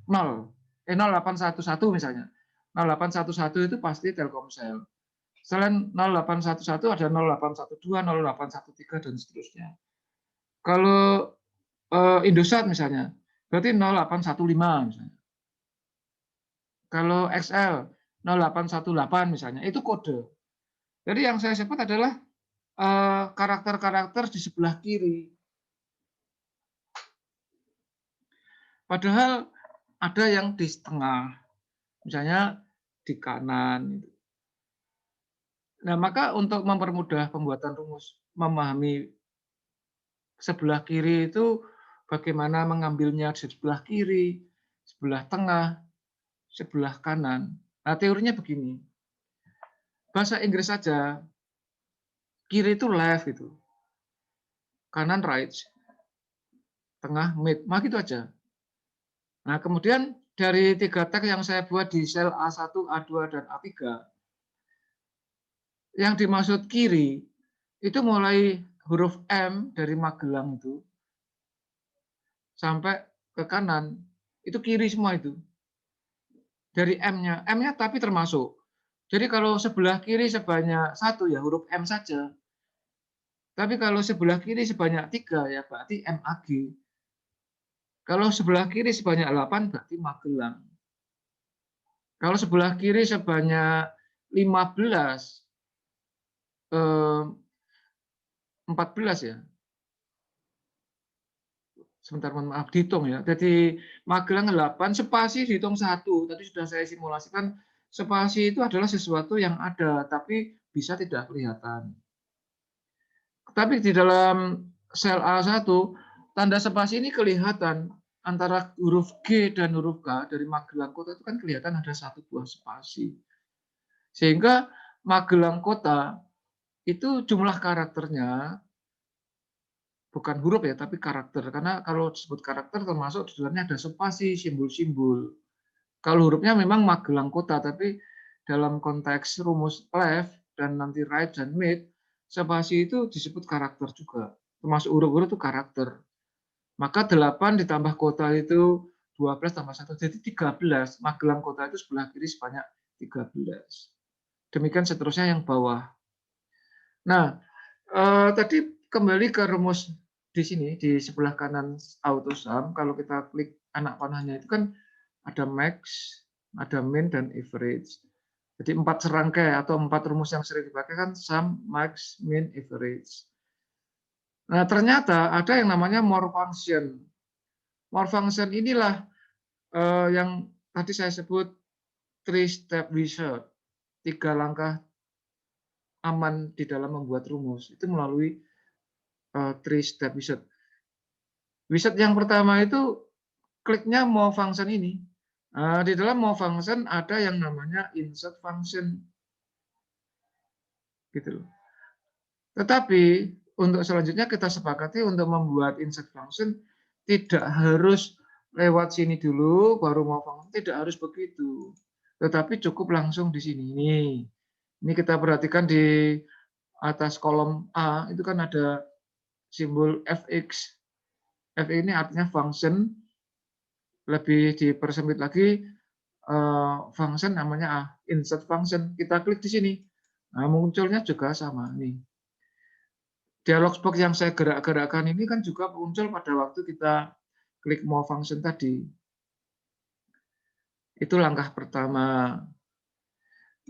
0811 misalnya. 0811 itu pasti Telkomsel. Selain 0811 ada 0812, 0813 dan seterusnya. Kalau Indosat misalnya, berarti 0815 misalnya. Kalau XL 0818 misalnya, itu kode. Jadi yang saya sebut adalah karakter-karakter di sebelah kiri. Padahal ada yang di tengah, misalnya di kanan. Nah, maka untuk mempermudah pembuatan rumus, memahami sebelah kiri itu bagaimana mengambilnya di sebelah kiri, sebelah tengah, sebelah kanan. Nah, teorinya begini. Bahasa Inggris saja, kiri itu left gitu. Kanan right, tengah mid, mah gitu aja. Nah, kemudian dari 3 teks yang saya buat di sel A1, A2, dan A3, yang dimaksud kiri itu mulai huruf M dari Magelang itu sampai ke kanan, itu kiri semua itu. Dari M-nya tapi termasuk. Jadi kalau sebelah kiri sebanyak 1 ya huruf M saja. Tapi kalau sebelah kiri sebanyak 3 ya berarti MAG. Kalau sebelah kiri sebanyak 8 berarti Magelang. Kalau sebelah kiri sebanyak 15, 14 ya. Sebentar, mohon maaf, dihitung ya. Jadi Magelang 8, spasi dihitung 1. Tadi sudah saya simulasikan, spasi itu adalah sesuatu yang ada, tapi bisa tidak kelihatan. Tapi di dalam sel A1, tanda spasi ini kelihatan. Antara huruf G dan huruf K dari Magelang Kota itu kan kelihatan ada 1 buah spasi. Sehingga Magelang Kota itu jumlah karakternya bukan huruf ya, tapi karakter. Karena kalau disebut karakter termasuk di dalamnya ada spasi, simbol-simbol. Kalau hurufnya memang Magelang Kota, tapi dalam konteks rumus left dan nanti right dan mid, spasi itu disebut karakter juga. Termasuk huruf-huruf itu karakter. Maka 8 ditambah kota itu 12 tambah 1, jadi 13. Magelang Kota itu sebelah kiri sebanyak 13. Demikian seterusnya yang bawah. Nah, tadi kembali ke rumus di sini, di sebelah kanan autosum, kalau kita klik anak panahnya itu kan ada max, ada min, dan average. Jadi 4 serangkai atau 4 rumus yang sering dipakai kan sum, max, min, average. Nah, ternyata ada yang namanya more function. More function inilah yang tadi saya sebut 3-step wizard. 3 langkah aman di dalam membuat rumus. Itu melalui 3-step wizard. Wizard yang pertama itu kliknya more function ini. Di dalam more function ada yang namanya insert function. Gitu loh. Tetapi untuk selanjutnya kita sepakati untuk membuat insert function tidak harus lewat sini dulu baru mau function, tidak harus begitu. Tetapi cukup langsung di sini. Ini kita perhatikan di atas kolom A itu kan ada simbol fx. F ini artinya function, lebih dipersempit lagi function namanya insert function. Kita klik di sini. Nah, munculnya juga sama nih. Dialog box yang saya gerak-gerakkan ini kan juga muncul pada waktu kita klik more function tadi. Itu langkah pertama.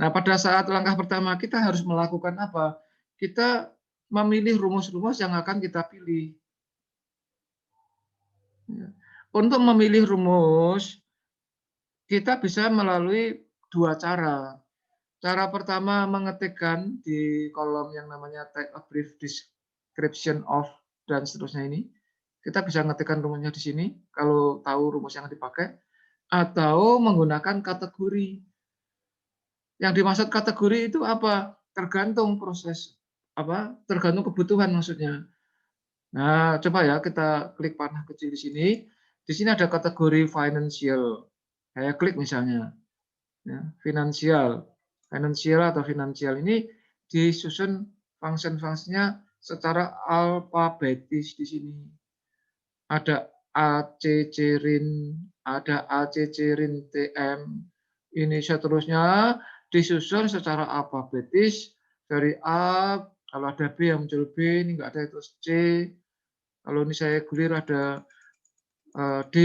Nah, pada saat langkah pertama kita harus melakukan apa? Kita memilih rumus-rumus yang akan kita pilih. Untuk memilih rumus, kita bisa melalui 2 cara. Cara pertama mengetikkan di kolom yang namanya take a brief description of dan seterusnya ini. Kita bisa ngetikkan rumusnya di sini kalau tahu rumus yang dipakai, atau menggunakan kategori. Yang dimaksud kategori itu apa? Tergantung proses apa? Tergantung kebutuhan maksudnya. Nah, coba ya kita klik panah kecil di sini. Di sini ada kategori financial. Saya klik misalnya. Ya, finansial atau finansial ini disusun function-fungsinya secara alfabetis di sini. Ada ACC RIN, ada ACC RIN TM. Ini seterusnya disusun secara alfabetis dari A, kalau ada B yang muncul B, ini enggak ada, terus C. Kalau ini saya gulir ada D,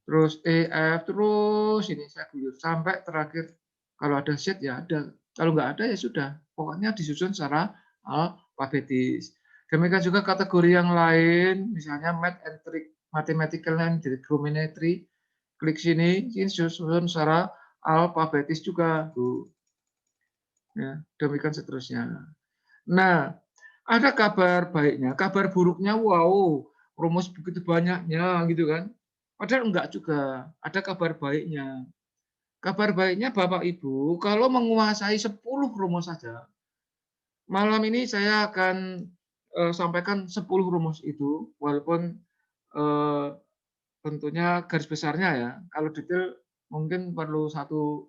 terus E, F, terus ini saya gulir sampai terakhir. Kalau ada Z ya ada, kalau nggak ada ya sudah. Pokoknya disusun secara alfabetis. Demikian juga kategori yang lain, misalnya math and mathematical and trigonometry. Klik sini, ini susun secara alfabetis juga. Tuh. Ya, demikian seterusnya. Nah, ada kabar baiknya, kabar buruknya, wow, rumus begitu banyaknya gitu kan. Padahal enggak juga, ada kabar baiknya. Kabar baiknya Bapak Ibu, kalau menguasai 10 rumus saja, malam ini saya akan sampaikan 10 rumus itu, walaupun tentunya garis besarnya ya. Kalau detail mungkin perlu satu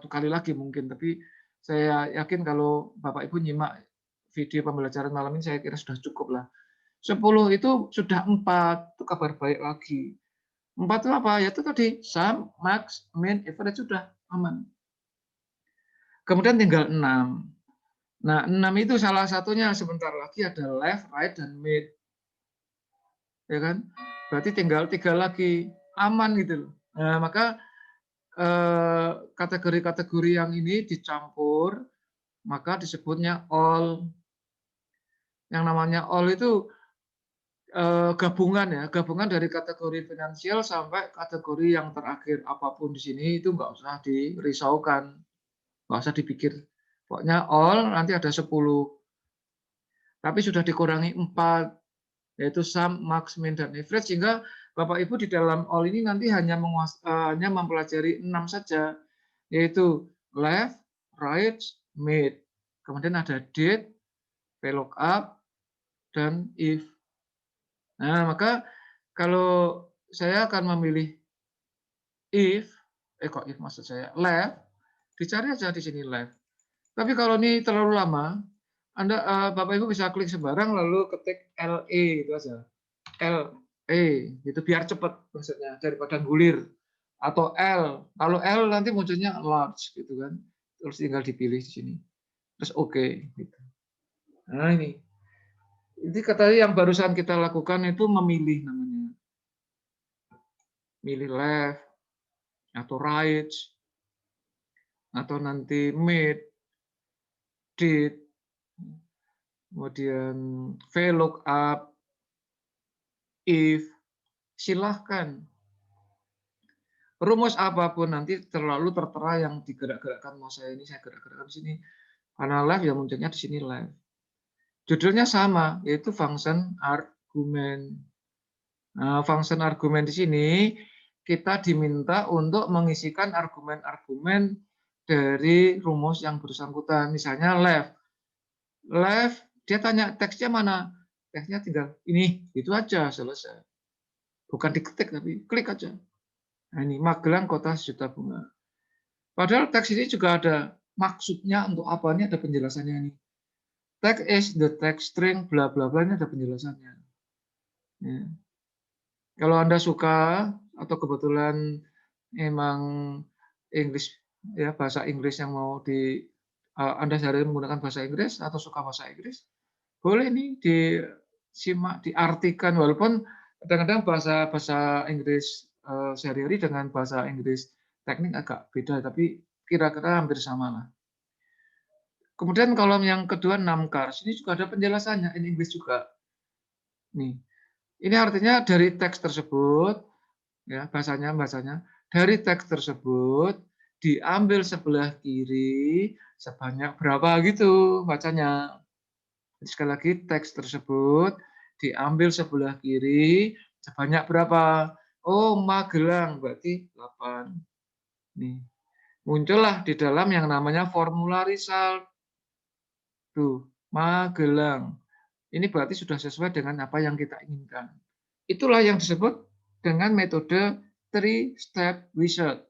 kali lagi mungkin, tapi saya yakin kalau Bapak Ibu nyimak video pembelajaran malam ini saya kira sudah cukup lah. 10 itu sudah 4, itu kabar baik lagi. 4 itu apa? Ya itu tadi, sum, max, min, average sudah aman. Kemudian tinggal 6. Nah, 6 itu salah satunya sebentar lagi ada left, right, dan mid. Ya kan? Berarti tinggal 3 lagi, aman gitu loh. Nah, maka kategori-kategori yang ini dicampur, maka disebutnya all. Yang namanya all itu gabungan ya, gabungan dari kategori finansial sampai kategori yang terakhir. Apapun di sini itu nggak usah dirisaukan, nggak usah dipikir. Pokoknya all nanti ada 10. Tapi sudah dikurangi 4, yaitu sum, max, min, dan average, sehingga Bapak Ibu di dalam all ini nanti hanya mempelajari 6 saja, yaitu left, right, mid. Kemudian ada did, VLOOKUP, dan if. Nah, maka kalau saya akan memilih if maksud saya left, dicari aja di sini left. Tapi kalau ini terlalu lama, Bapak Ibu bisa klik sembarang lalu ketik LE itu aja. LE itu biar cepat maksudnya daripada gulir. Atau L. Kalau L nanti munculnya large gitu kan. Terus tinggal dipilih di sini. Terus oke gitu. Nah, ini. Jadi katanya yang barusan kita lakukan itu memilih namanya. Milih left atau right atau nanti mid, did, kemudian VLOOKUP, if, silahkan. Rumus apapun nanti terlalu tertera yang digerak-gerakkan mau saya gerak-gerakkan di sini. Karena left ya munculnya di sini left. Judulnya sama, yaitu function argument. Nah, function argument di sini kita diminta untuk mengisikan argumen-argumen dari rumus yang bersangkutan. Misalnya left. Left, dia tanya teksnya mana? Teksnya tinggal ini, itu aja selesai. Bukan diketik tapi klik aja. Nah, ini Magelang kota sejuta bunga. Padahal teks ini juga ada maksudnya untuk apa, ini ada penjelasannya ini. Text is the text string bla bla bla, ini ada penjelasannya. Ya. Kalau Anda suka atau kebetulan memang Inggris ya bahasa Inggris yang mau Anda sehari menggunakan bahasa Inggris atau suka bahasa Inggris, boleh nih disimak, diartikan, walaupun kadang-kadang bahasa Inggris sehari-hari dengan bahasa Inggris teknik agak beda, tapi kira-kira hampir sama lah. Kemudian kolom yang kedua 6 cars, ini juga ada penjelasannya, in English juga. Nih, ini artinya dari teks tersebut, ya bahasanya dari teks tersebut diambil sebelah kiri sebanyak berapa gitu bacanya. Jadi sekali lagi teks tersebut diambil sebelah kiri sebanyak berapa? Oh, Magelang berarti 8. Nih. Muncullah di dalam yang namanya formula result. Tuh, Magelang. Ini berarti sudah sesuai dengan apa yang kita inginkan. Itulah yang disebut dengan metode 3-step result.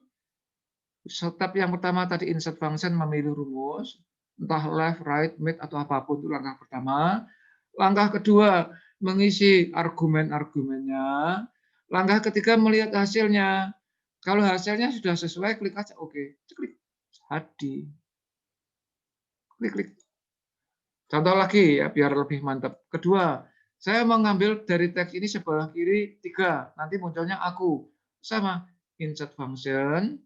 Step yang pertama tadi insert function, memilih rumus, entah left, right, mid, atau apapun, itu langkah pertama. Langkah kedua, mengisi argumen-argumennya. Langkah ketiga, melihat hasilnya. Kalau hasilnya sudah sesuai, klik aja oke. Klik. Jadi. Klik. Contoh lagi ya, biar lebih mantap. Kedua, saya mengambil dari teks ini sebelah kiri 3. Nanti munculnya aku. Sama. Insert function.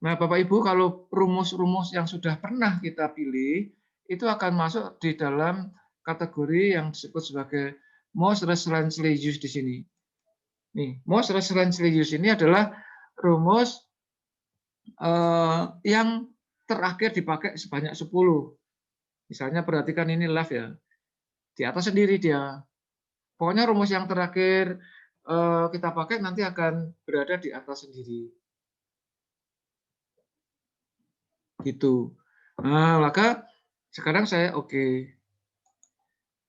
Nah, Bapak Ibu, kalau rumus-rumus yang sudah pernah kita pilih, itu akan masuk di dalam kategori yang disebut sebagai most recently used di sini. Nih, most recently used ini adalah rumus yang terakhir dipakai sebanyak 10. Misalnya perhatikan ini left ya. Di atas sendiri dia. Pokoknya rumus yang terakhir kita pakai nanti akan berada di atas sendiri. Gitu. Nah, maka sekarang saya oke.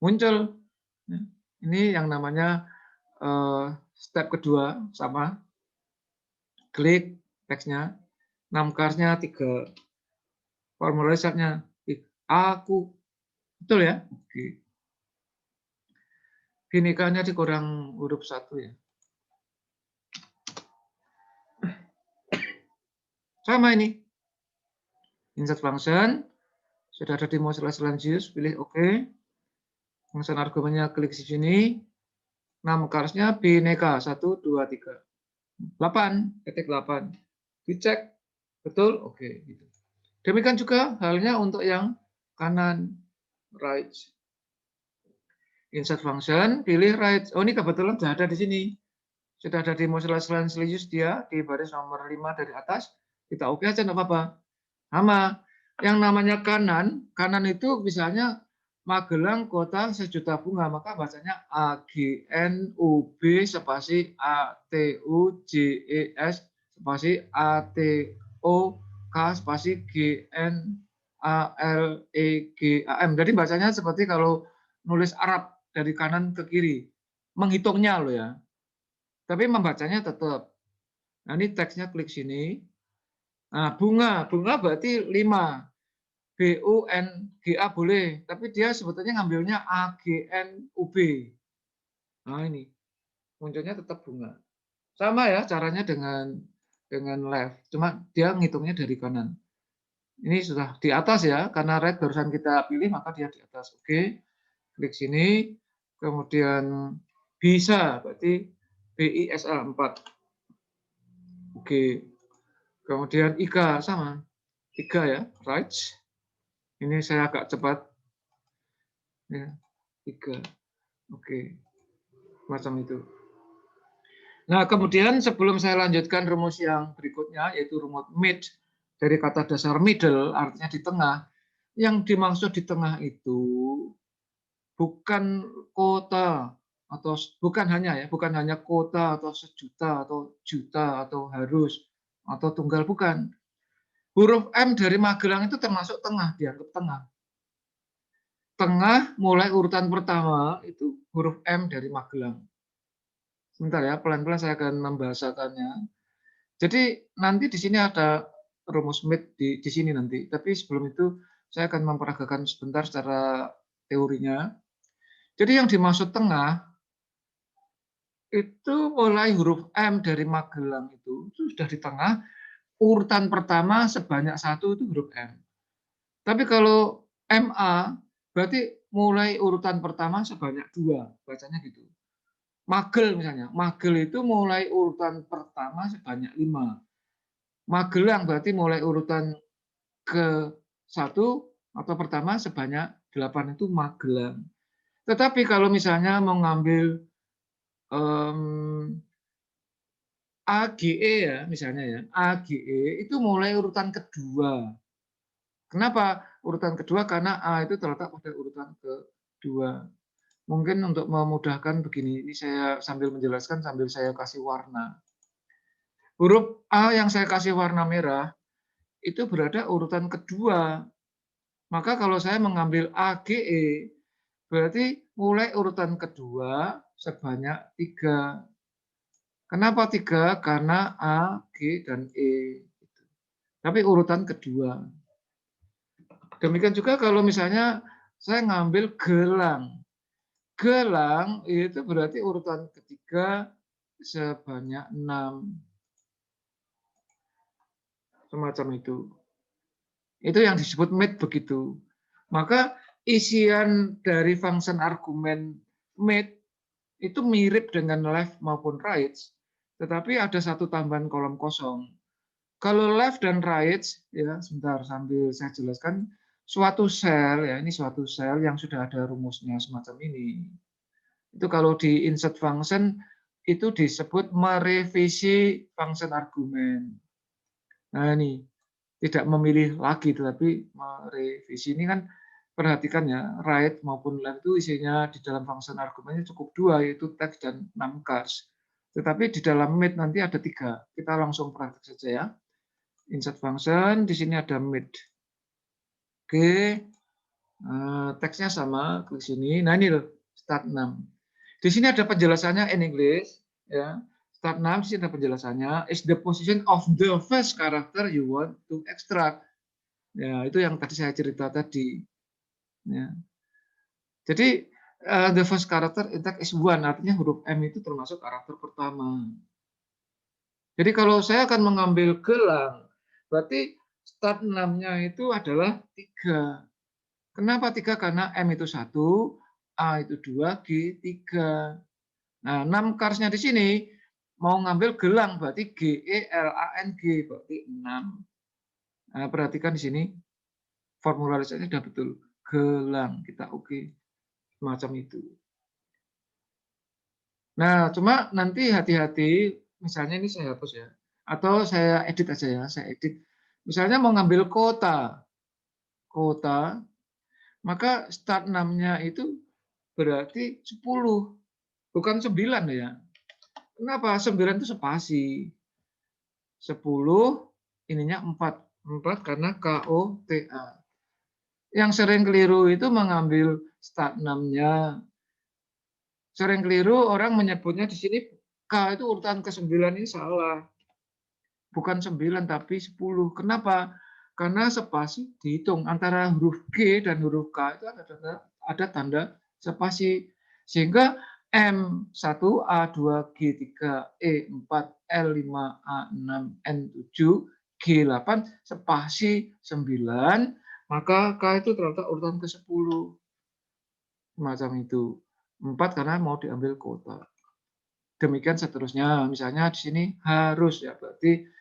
Muncul. Ini yang namanya step kedua sama. Klik teksnya. 6 karsnya 3. Formalisatnya aku. Betul ya? Oke. Binikanya dikurang huruf 1 ya. Sama ini. Insert function. Sudah ada di most recently used, pilih OK. Function argumennya klik di sini. 6 karsnya bineka 1, 2, 3. 8, ketik 8. Dicek. Betul? Oke. Gitu. Demikian juga halnya untuk yang kanan. Right. Insert function, pilih right. Oh, ini kebetulan sudah ada di sini. Sudah ada di most recently used dia di baris nomor 5 dari atas. Kita oke aja enggak apa-apa. Sama. Yang namanya kanan, kanan itu misalnya Magelang Kota Sejuta Bunga, maka bacanya AGNUB spasi ATUJES spasi ATOK spasi GNALEGAM. Jadi bacanya seperti kalau nulis Arab dari kanan ke kiri. Menghitungnya loh ya. Tapi membacanya tetap. Nah, ini teksnya klik sini. Nah, bunga berarti 5. BUNGA boleh, tapi dia sebetulnya ngambilnya AGNUB. Nah, ini. Munculnya tetap bunga. Sama ya caranya dengan left, cuma dia ngitungnya dari kanan. Ini sudah di atas ya, karena right barusan kita pilih maka dia di atas. Oke. Klik sini, kemudian bisa berarti BISA 4. Oke. Kemudian IKA sama. 3 ya, right. Ini saya agak cepat. Ya, 3. Oke. Macam itu. Nah, kemudian sebelum saya lanjutkan rumus yang berikutnya, yaitu rumus mid, dari kata dasar middle, artinya di tengah. Yang dimaksud di tengah itu bukan kota, atau bukan hanya kota, atau sejuta, atau juta, atau harus, atau tunggal, bukan. Huruf M dari Magelang itu termasuk tengah, dianggap tengah. Tengah mulai urutan pertama itu huruf M dari Magelang. Sebentar ya, pelan-pelan saya akan membahasakannya. Jadi nanti di sini ada rumus mid di sini nanti. Tapi sebelum itu saya akan memperagakan sebentar secara teorinya. Jadi yang dimaksud tengah itu mulai huruf M dari Magelang itu sudah di tengah. Urutan pertama sebanyak 1 itu huruf M. Tapi kalau MA berarti mulai urutan pertama sebanyak 2, bacanya gitu. Magel misalnya, Magel itu mulai urutan pertama sebanyak 5. Magelang berarti mulai urutan ke-1 atau pertama sebanyak 8 itu Magelang. Tetapi kalau misalnya mau ngambil AGE ya, misalnya ya, AGE itu mulai urutan kedua. Kenapa urutan kedua? Karena A itu terletak pada urutan kedua. Mungkin untuk memudahkan begini, ini saya sambil menjelaskan sambil saya kasih warna. Huruf A yang saya kasih warna merah itu berada urutan kedua. Maka kalau saya mengambil AGE, berarti mulai urutan kedua sebanyak 3. Kenapa 3? Karena A, G, dan E. Tapi urutan kedua. Demikian juga kalau misalnya saya ngambil gelang. Gelang itu berarti urutan ketiga sebanyak 6. Semacam itu. Itu yang disebut mid begitu. Maka isian dari function argumen mid itu mirip dengan left maupun right, tetapi ada satu tambahan kolom kosong. Kalau left dan right, ya sebentar sambil saya jelaskan, suatu sel ya, ini suatu sel yang sudah ada rumusnya semacam ini. Itu kalau di insert function itu disebut merevisi function argumen. Nah ini tidak memilih lagi, tetapi merevisi. Ini kan perhatikan ya, right maupun left itu isinya di dalam function argumennya cukup dua, yaitu text dan numcars. Tetapi di dalam mid nanti ada 3. Kita langsung praktek saja ya. Insert function, di sini ada mid. Oke, teksnya sama, klik sini. Nah ini loh, start 6. Di sini ada penjelasannya in English. Ya. Start 6, di sini ada penjelasannya. Is the position of the first character you want to extract. Ya, itu yang tadi saya cerita tadi. Ya. Jadi, the first character in text is 1, artinya huruf M itu termasuk karakter pertama. Jadi kalau saya akan mengambil gelang, berarti start 6-nya itu adalah 3. Kenapa 3? Karena M itu 1, A itu 2, G 3. Nah, 6 karsnya di sini mau ngambil gelang, berarti G, E, L, A, N, G, berarti 6. Nah, perhatikan di sini, formularisasinya sudah betul. Gelang, kita oke. Semacam itu. Nah, cuma nanti hati-hati, misalnya ini saya hapus ya, atau saya edit aja ya, saya edit. Misalnya mau ngambil kota, maka start 6-nya itu berarti 10, bukan 9 ya. Kenapa? 9 itu spasi. 10, ininya 4. 4 karena KOTA. Yang sering keliru itu mengambil start 6-nya. Sering keliru orang menyebutnya di sini K itu urutan ke-9 ini salah. Bukan 9 tapi 10. Kenapa? Karena spasi dihitung antara huruf G dan huruf K itu ada tanda spasi. Sehingga M1, A2, G3, E4, L5, A6, N7, G8, spasi 9, maka K itu terletak urutan ke-10. Semacam itu. 4 karena mau diambil kota. Demikian seterusnya. Misalnya di sini harus ya, berarti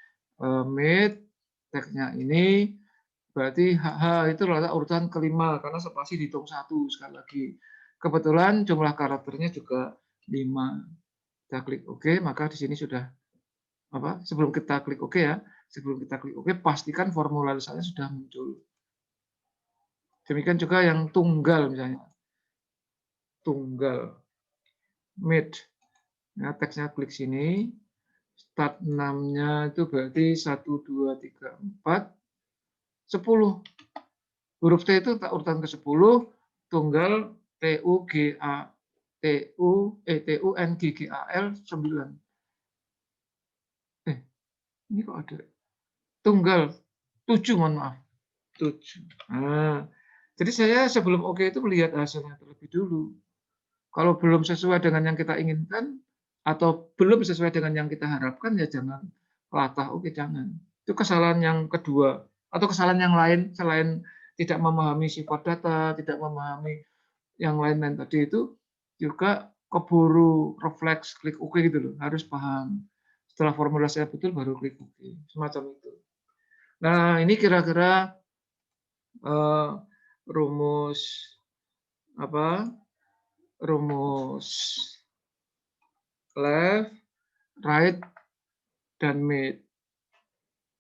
mid, teksnya ini, berarti HH itu terletak urutan ke-5 karena spasi dihitung 1 sekali lagi. Kebetulan jumlah karakternya juga 5. Kita klik OK, maka di sini sudah sebelum kita klik OK ya, sebelum kita klik OK pastikan formularisasinya sudah muncul. Demikian juga yang tunggal misalnya. Tunggal mid. Nah, teksnya klik sini. Start 6-nya itu berarti 1 2 3 4 10. Huruf T itu urutan ke-10, tunggal TUNGGAL 9. Ini kok ada tunggal 7, mohon maaf. 7. Nah, jadi saya sebelum OK itu melihat hasilnya terlebih dulu. Kalau belum sesuai dengan yang kita inginkan atau belum sesuai dengan yang kita harapkan ya jangan latah, oke jangan. Itu kesalahan yang kedua atau kesalahan yang lain selain tidak memahami sifat data, tidak memahami yang lain-lain tadi itu juga keburu refleks klik OK gitu loh, harus paham. Setelah formulasinya betul baru klik OK, semacam itu. Nah, ini kira-kira rumus rumus left, right, dan mid.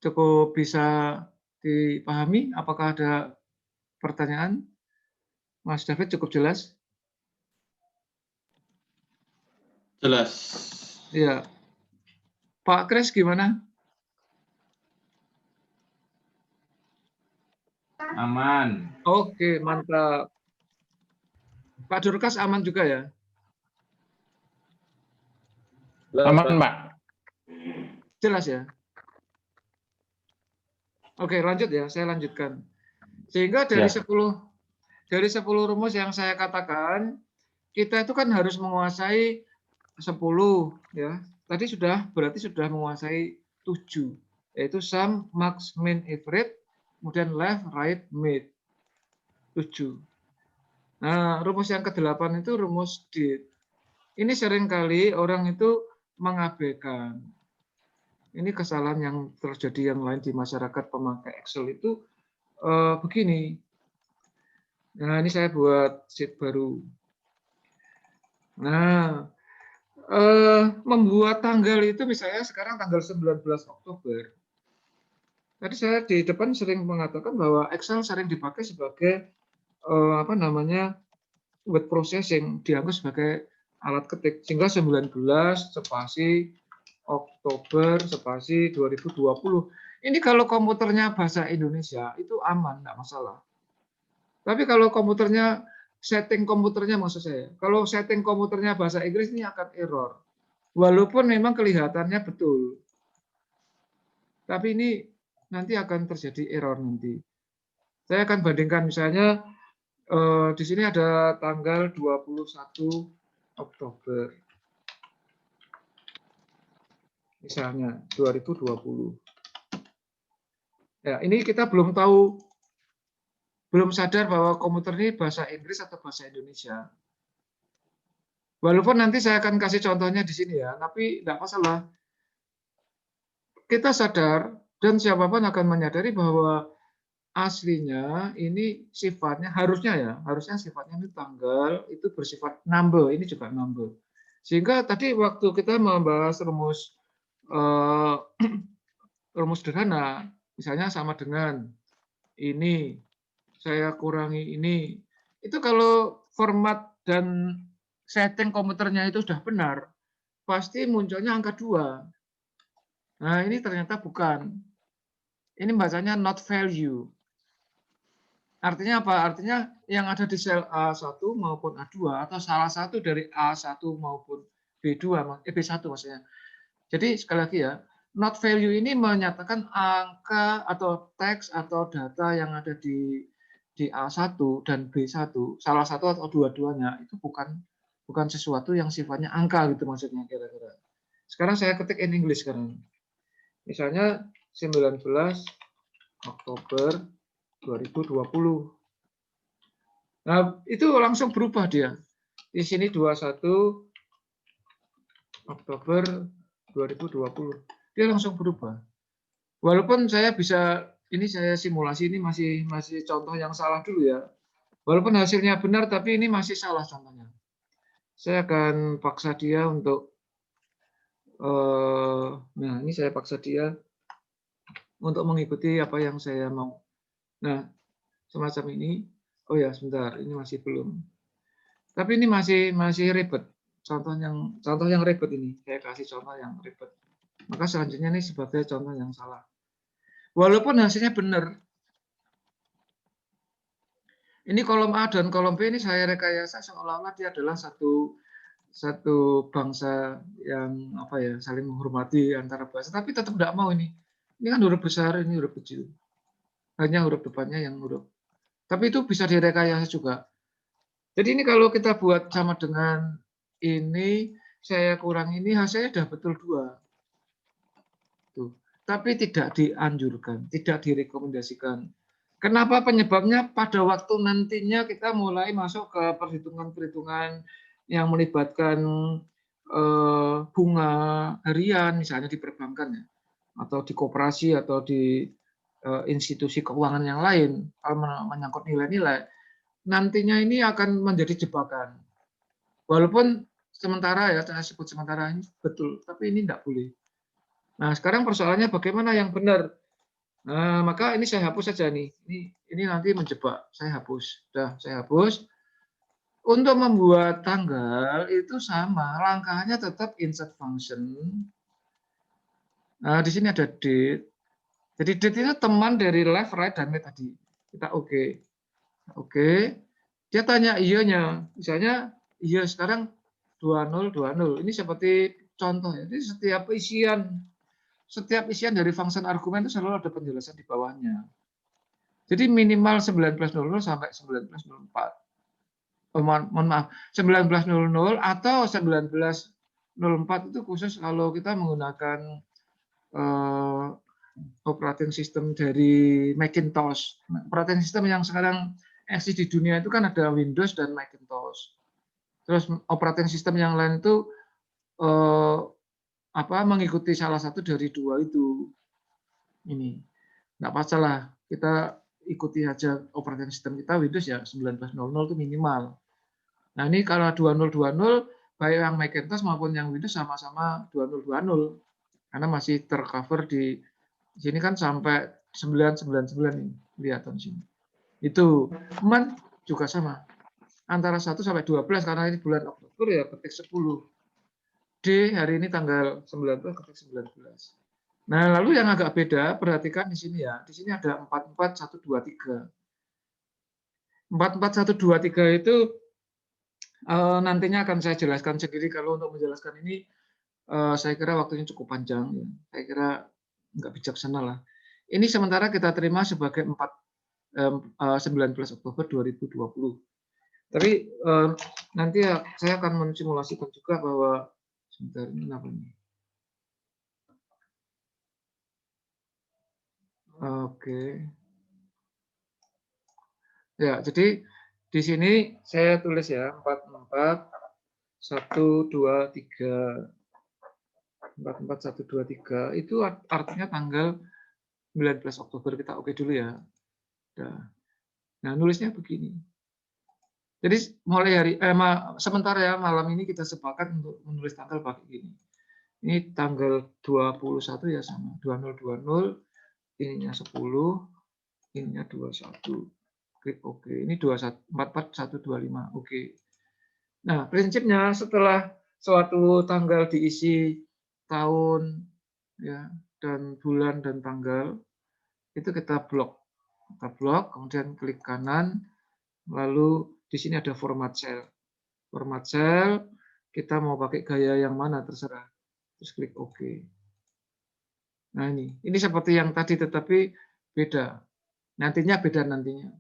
Cukup bisa dipahami? Apakah ada pertanyaan? Mas David cukup jelas? Jelas. Iya. Pak Kris gimana? Aman. Oke, mantap. Pak Durkas aman juga ya? Aman, Pak. Jelas ya? Oke, lanjut ya, saya lanjutkan. Sehingga dari Ya. 10 rumus yang saya katakan, kita itu kan harus menguasai 10 ya. Tadi berarti sudah menguasai 7, yaitu sum, max, min, average, kemudian left, right, mid. 7. Nah, rumus yang ke-8 itu rumus did. Ini seringkali orang itu mengabaikan. Ini kesalahan yang terjadi yang lain di masyarakat pemakai Excel itu begini. Nah, ini saya buat sheet baru. Nah, membuat tanggal itu misalnya sekarang tanggal 19 Oktober. Tadi saya di depan sering mengatakan bahwa Excel sering dipakai sebagai apa namanya word processing, dianggap sebagai alat ketik, sehingga 19 spasi Oktober spasi 2020. Ini kalau komputernya bahasa Indonesia itu aman, nggak masalah. Tapi kalau komputernya setting komputernya maksud saya, kalau setting komputernya bahasa Inggris ini akan error. Walaupun memang kelihatannya betul. Tapi ini nanti akan terjadi error nanti. Saya akan bandingkan misalnya di sini ada tanggal 21 Oktober. Misalnya 2020. Ya, ini kita belum tahu, belum sadar bahwa komputer ini bahasa Inggris atau bahasa Indonesia. Walaupun nanti saya akan kasih contohnya di sini ya, tapi tidak masalah. Kita sadar dan siapapun akan menyadari bahwa aslinya ini sifatnya harusnya sifatnya ini tanggal itu bersifat number, ini juga number. Sehingga tadi waktu kita membahas rumus rumus sederhana, misalnya sama dengan ini saya kurangi ini. Itu kalau format dan setting komputernya itu sudah benar, pasti munculnya angka 2. Nah, ini ternyata bukan. Ini bacanya not value. Artinya apa? Artinya yang ada di sel A1 maupun A2 atau salah satu dari A1 maupun B2, B1 maksudnya. Jadi sekali lagi ya, not value ini menyatakan angka atau teks atau data yang ada di A1 dan B1, salah satu atau dua-duanya itu bukan sesuatu yang sifatnya angka gitu maksudnya kira-kira. Sekarang saya ketik in English sekarang. Misalnya 19 Oktober 2020. Nah, itu langsung berubah dia. Di sini 21 Oktober 2020. Dia langsung berubah. Walaupun saya bisa, ini saya simulasi, ini masih contoh yang salah dulu ya. Walaupun hasilnya benar, tapi ini masih salah contohnya. Saya akan paksa dia untuk, nah ini saya paksa dia untuk mengikuti apa yang saya mau. Nah, semacam ini. Oh ya, sebentar, ini masih belum. Tapi ini masih ribet. Contoh yang ribet ini. Saya kasih contoh yang ribet. Maka selanjutnya ini sebagai contoh yang salah. Walaupun hasilnya benar. Ini kolom A dan kolom B ini saya rekayasa seolah-olah dia adalah satu bangsa yang apa ya, saling menghormati antara bahasa, tapi tetap tidak mau ini. Ini kan huruf besar, ini huruf kecil. Hanya huruf depannya yang huruf. Tapi itu bisa direkayasa juga. Jadi ini kalau kita buat sama dengan ini, saya kurang ini, hasilnya sudah betul 2. Tuh. Tapi tidak dianjurkan, tidak direkomendasikan. Kenapa penyebabnya? Pada waktu nantinya kita mulai masuk ke perhitungan-perhitungan yang melibatkan bunga harian, misalnya di perbankan ya, atau di koperasi atau di institusi keuangan yang lain, kalau menyangkut nilai-nilai, nantinya ini akan menjadi jebakan. Walaupun sementara ya, saya sebut sementara ini betul, tapi ini tidak boleh. Nah, sekarang persoalannya bagaimana yang benar. Nah, maka ini saya hapus saja nih. Ini nanti menjebak. Saya hapus. Sudah, saya hapus. Untuk membuat tanggal itu sama, langkahnya tetap insert function. Nah, di sini ada date. Jadi date itu teman dari left, right, dan right tadi. Kita oke. Oke. Dia tanya iyanya. Misalnya, iya sekarang 2020. Ini seperti contoh ya. Jadi setiap isian dari function argumen itu selalu ada penjelasan di bawahnya. Jadi minimal 19.00 sampai 19.04. Mohon maaf, 19.00 atau 19.04 itu khusus kalau kita menggunakan operating system dari Macintosh. Operating system yang sekarang eksis di dunia itu kan ada Windows dan Macintosh. Terus operating system yang lain itu mengikuti salah satu dari dua itu. Ini nggak masalah, kita ikuti aja operating system kita Windows ya 19.00 itu minimal. Nah ini kalau 20.20 baik yang Macintosh maupun yang Windows sama-sama 20.20 karena masih tercover di sini kan sampai 999 ini kelihatan sini. Itu Man juga sama antara 1 sampai 12 karena ini bulan Oktober ya ketik 10. D hari ini tanggal 19 ketik 19. Nah, lalu yang agak beda, perhatikan di sini ya. Di sini ada 44123. 44123 itu nantinya akan saya jelaskan sendiri. Kalau untuk menjelaskan ini, saya kira waktunya cukup panjang. Ya. Saya kira nggak bijaksana lah. Ini sementara kita terima sebagai 19 Oktober 2020. Tapi nanti ya, saya akan mensimulasikan juga bahwa sebentar ini apa ini? Oke. Ya, jadi di sini saya tulis ya 44123. 44123 itu artinya tanggal 19 Oktober kita oke dulu ya. Nah, nulisnya begini. Jadi mulai hari sementara ya malam ini kita sepakat untuk menulis tanggal pakai gini. Ini tanggal 21 ya sama 2020. Ininya 10, ininya 21. Klik OK. Ini 44125. Oke. Nah, prinsipnya setelah suatu tanggal diisi tahun ya dan bulan dan tanggal itu kita blok. Kita blok, kemudian klik kanan, lalu di sini ada format cell. Format cell kita mau pakai gaya yang mana terserah. Terus klik OK. Nah ini seperti yang tadi tetapi beda. Nantinya beda nantinya.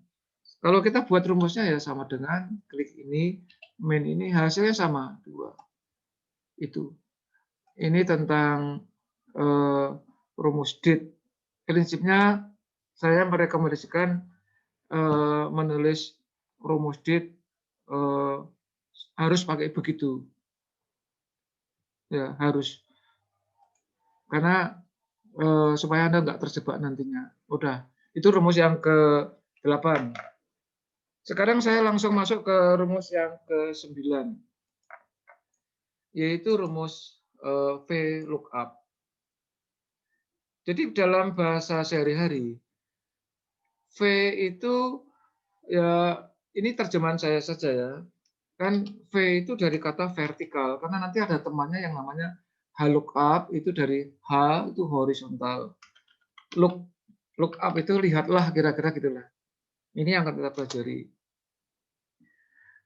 Kalau kita buat rumusnya ya sama dengan klik ini, main ini hasilnya sama 2. Itu. Ini tentang rumus date. Prinsipnya saya merekomendasikan menulis rumus date harus pakai begitu. Ya, harus. Karena supaya Anda nggak terjebak nantinya. Udah, itu rumus yang ke-8. Sekarang saya langsung masuk ke rumus yang ke-9. Yaitu rumus VLOOKUP. Jadi dalam bahasa sehari-hari, V itu ya ini terjemahan saya saja ya. Kan V itu dari kata vertikal, karena nanti ada temannya yang namanya HLOOKUP, itu dari H itu horizontal. Lookup itu lihatlah, kira-kira gitulah. Ini yang akan kita pelajari.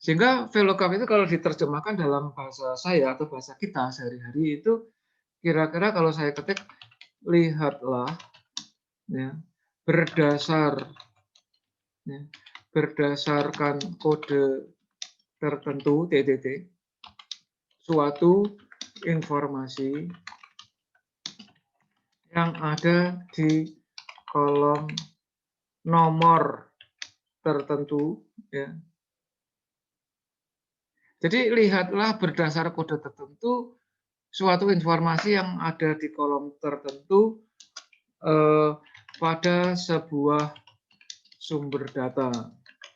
Sehingga VLOOKUP itu kalau diterjemahkan dalam bahasa saya atau bahasa kita sehari-hari itu kira-kira kalau saya ketik lihatlah ya, berdasarkan kode tertentu TTT suatu informasi yang ada di kolom nomor tertentu ya. Jadi lihatlah berdasar kode tertentu suatu informasi yang ada di kolom tertentu pada sebuah sumber data.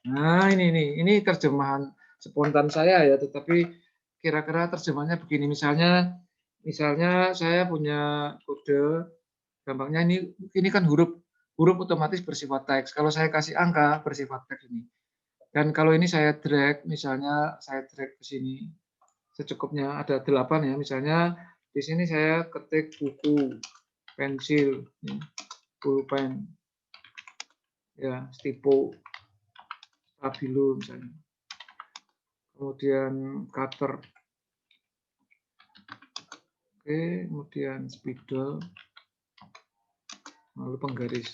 Nah, ini terjemahan spontan saya ya, tetapi kira-kira terjemahannya begini. Misalnya saya punya kode, gampangnya ini kan huruf otomatis bersifat teks. Kalau saya kasih angka bersifat teks ini. Dan kalau ini saya drag, misalnya saya drag ke sini, secukupnya ada 8 ya. Misalnya di sini saya ketik buku, pensil, pulpen, ya, stipo, stabilo misalnya. Kemudian cutter, oke, kemudian spidol, lalu penggaris.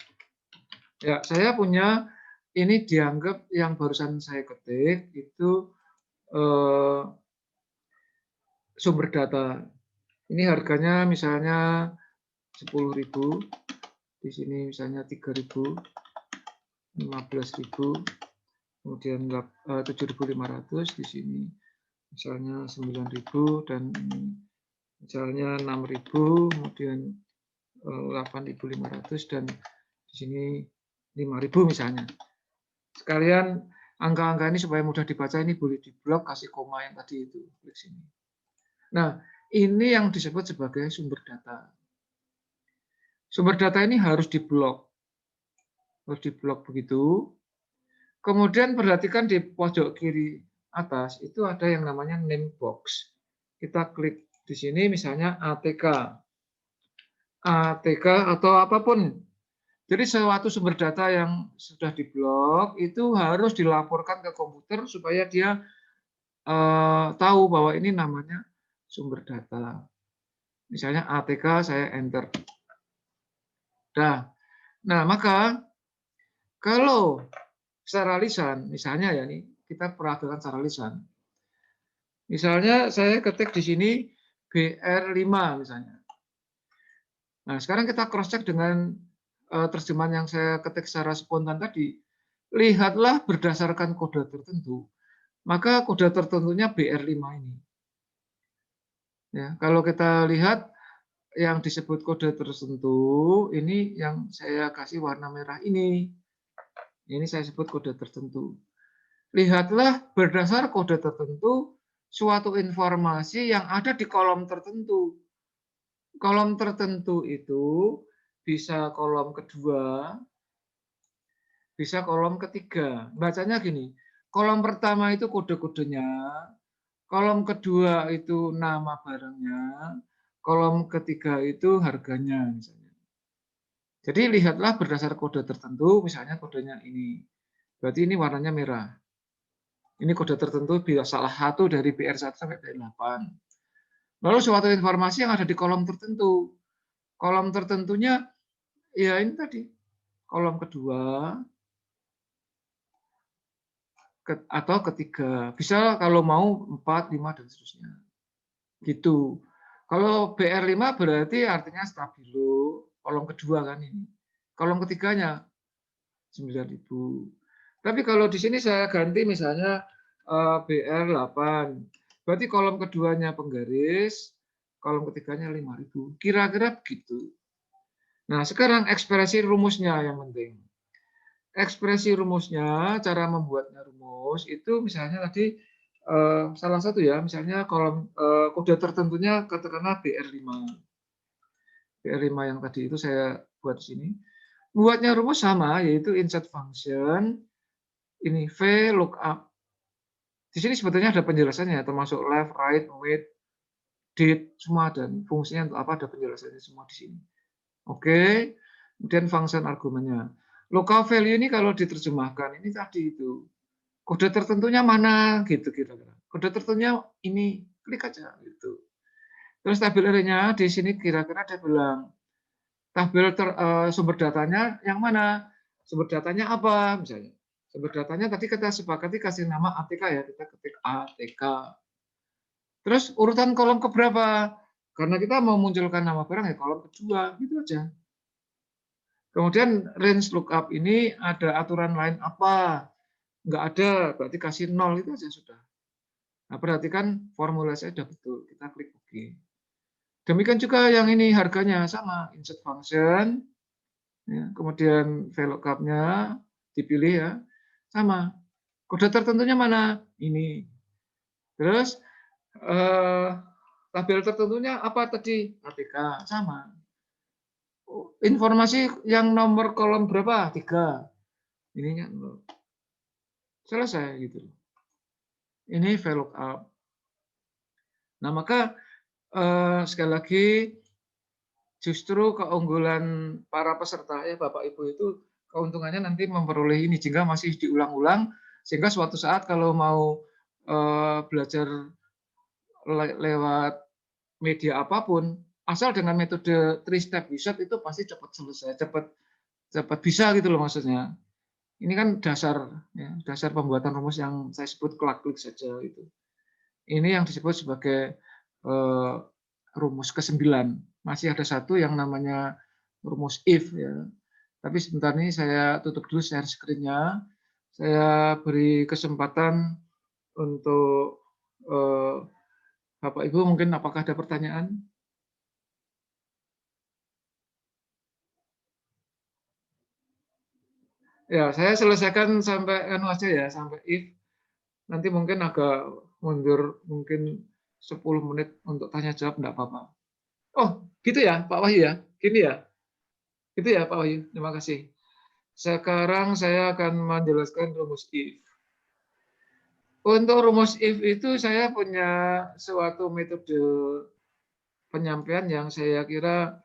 Ya, saya punya ini dianggap yang barusan saya ketik itu sumber data. Ini harganya misalnya 10.000, di sini misalnya 3.000, 15.000, kemudian 7.500 di sini misalnya 9.000 dan ini Misalnya 6.000, kemudian 8.500 dan di sini 5.000 misalnya. Sekalian angka-angka ini supaya mudah dibaca, ini boleh diblok, kasih koma yang tadi itu, klik sini. Nah, ini yang disebut sebagai sumber data. Sumber data ini harus diblok begitu. Kemudian perhatikan di pojok kiri atas itu ada yang namanya name box. Kita klik di sini misalnya ATK atau apapun. Jadi suatu sumber data yang sudah diblok itu harus dilaporkan ke komputer supaya dia tahu bahwa ini namanya sumber data. Misalnya ATK, saya enter. Nah, maka kalau secara lisan, misalnya ya nih, kita perhatikan secara lisan. Misalnya saya ketik di sini BR5 misalnya. Nah, sekarang kita cross check dengan terjemahan yang saya ketik secara spontan tadi. Lihatlah berdasarkan kode tertentu. Maka kode tertentunya BR5 ini. Ya, kalau kita lihat yang disebut kode tertentu, ini yang saya kasih warna merah ini. Ini saya sebut kode tertentu. Lihatlah berdasar kode tertentu suatu informasi yang ada di kolom tertentu. Kolom tertentu itu bisa kolom kedua, bisa kolom ketiga. Bacanya gini, kolom pertama itu kode-kodenya, kolom kedua itu nama barangnya, kolom ketiga itu harganya misalnya. Jadi lihatlah berdasar kode tertentu, misalnya kodenya ini. Berarti ini warnanya merah. Ini kode tertentu bisa salah satu dari BR1 sampai BR8. Lalu suatu informasi yang ada di kolom tertentu. Kolom tertentunya ya ini tadi. Kolom kedua atau ketiga. Bisa kalau mau 4, 5 dan seterusnya. Gitu. Kalau BR5 berarti artinya stabilo. Kolom kedua kan ini. Kolom ketiganya 9.000. Tapi kalau di sini saya ganti misalnya BR8. Berarti kolom keduanya penggaris, kolom ketiganya 5.000. Kira-kira begitu. Nah, sekarang ekspresi rumusnya yang penting. Ekspresi rumusnya, cara membuatnya rumus, itu misalnya tadi salah satu ya, misalnya kolom kode tertentunya katakanlah BR5. BR5 yang tadi itu saya buat di sini. Buatnya rumus sama, yaitu insert function, ini VLOOKUP. Di sini sebetulnya ada penjelasannya, termasuk left, right, weight, date, semua, dan fungsinya untuk apa ada penjelasannya semua di sini. Oke, kemudian function argumennya. Local value ini kalau diterjemahkan, ini tadi itu. Kode tertentunya mana, gitu kira-kira. Kode tertentunya ini, klik aja, gitu. Terus tabel array-nya, di sini kira-kira dia bilang, tabel sumber datanya yang mana? Sumber datanya apa, misalnya. Sumber datanya tadi kita sepakati kasih nama ATK ya, kita ketik ATK. Terus urutan kolom keberapa? Karena kita mau munculkan nama barang ya kolom kedua, gitu aja. Kemudian range lookup ini ada aturan lain apa? Enggak ada, berarti kasih 0 itu aja sudah. Nah, perhatikan formula saya sudah betul, kita klik OK. Demikian juga yang ini harganya sama, insert function, ya, kemudian VLOOKUP-nya dipilih ya. Sama. Kode tertentunya mana? Ini. Terus tabel tertentunya apa tadi? ATK. Sama. Informasi yang nomor kolom berapa? 3. Ininya 0. Selesai gitu. Ini VLOOKUP. Nah, maka sekali lagi justru keunggulan para peserta ya Bapak Ibu itu keuntungannya nanti memperoleh ini jika masih diulang-ulang sehingga suatu saat kalau mau belajar lewat media apapun asal dengan metode 3-step wizard itu pasti cepat selesai, cepat bisa gitu loh maksudnya. Ini kan dasar ya, dasar pembuatan rumus yang saya sebut klik saja itu. Ini yang disebut sebagai rumus ke-9. Masih ada satu yang namanya rumus if ya. Tapi sebentar ini saya tutup dulu share screen-nya. Saya beri kesempatan untuk Bapak Ibu mungkin apakah ada pertanyaan? Ya, saya selesaikan sampai anu aja ya, sampai if. Nanti mungkin agak mundur mungkin 10 menit untuk tanya jawab enggak apa-apa. Oh, gitu ya, Pak Wahyu ya? Gini ya? Gitu ya, Pak Wahyu. Terima kasih. Sekarang saya akan menjelaskan rumus if. Untuk rumus if itu saya punya suatu metode penyampaian yang saya kira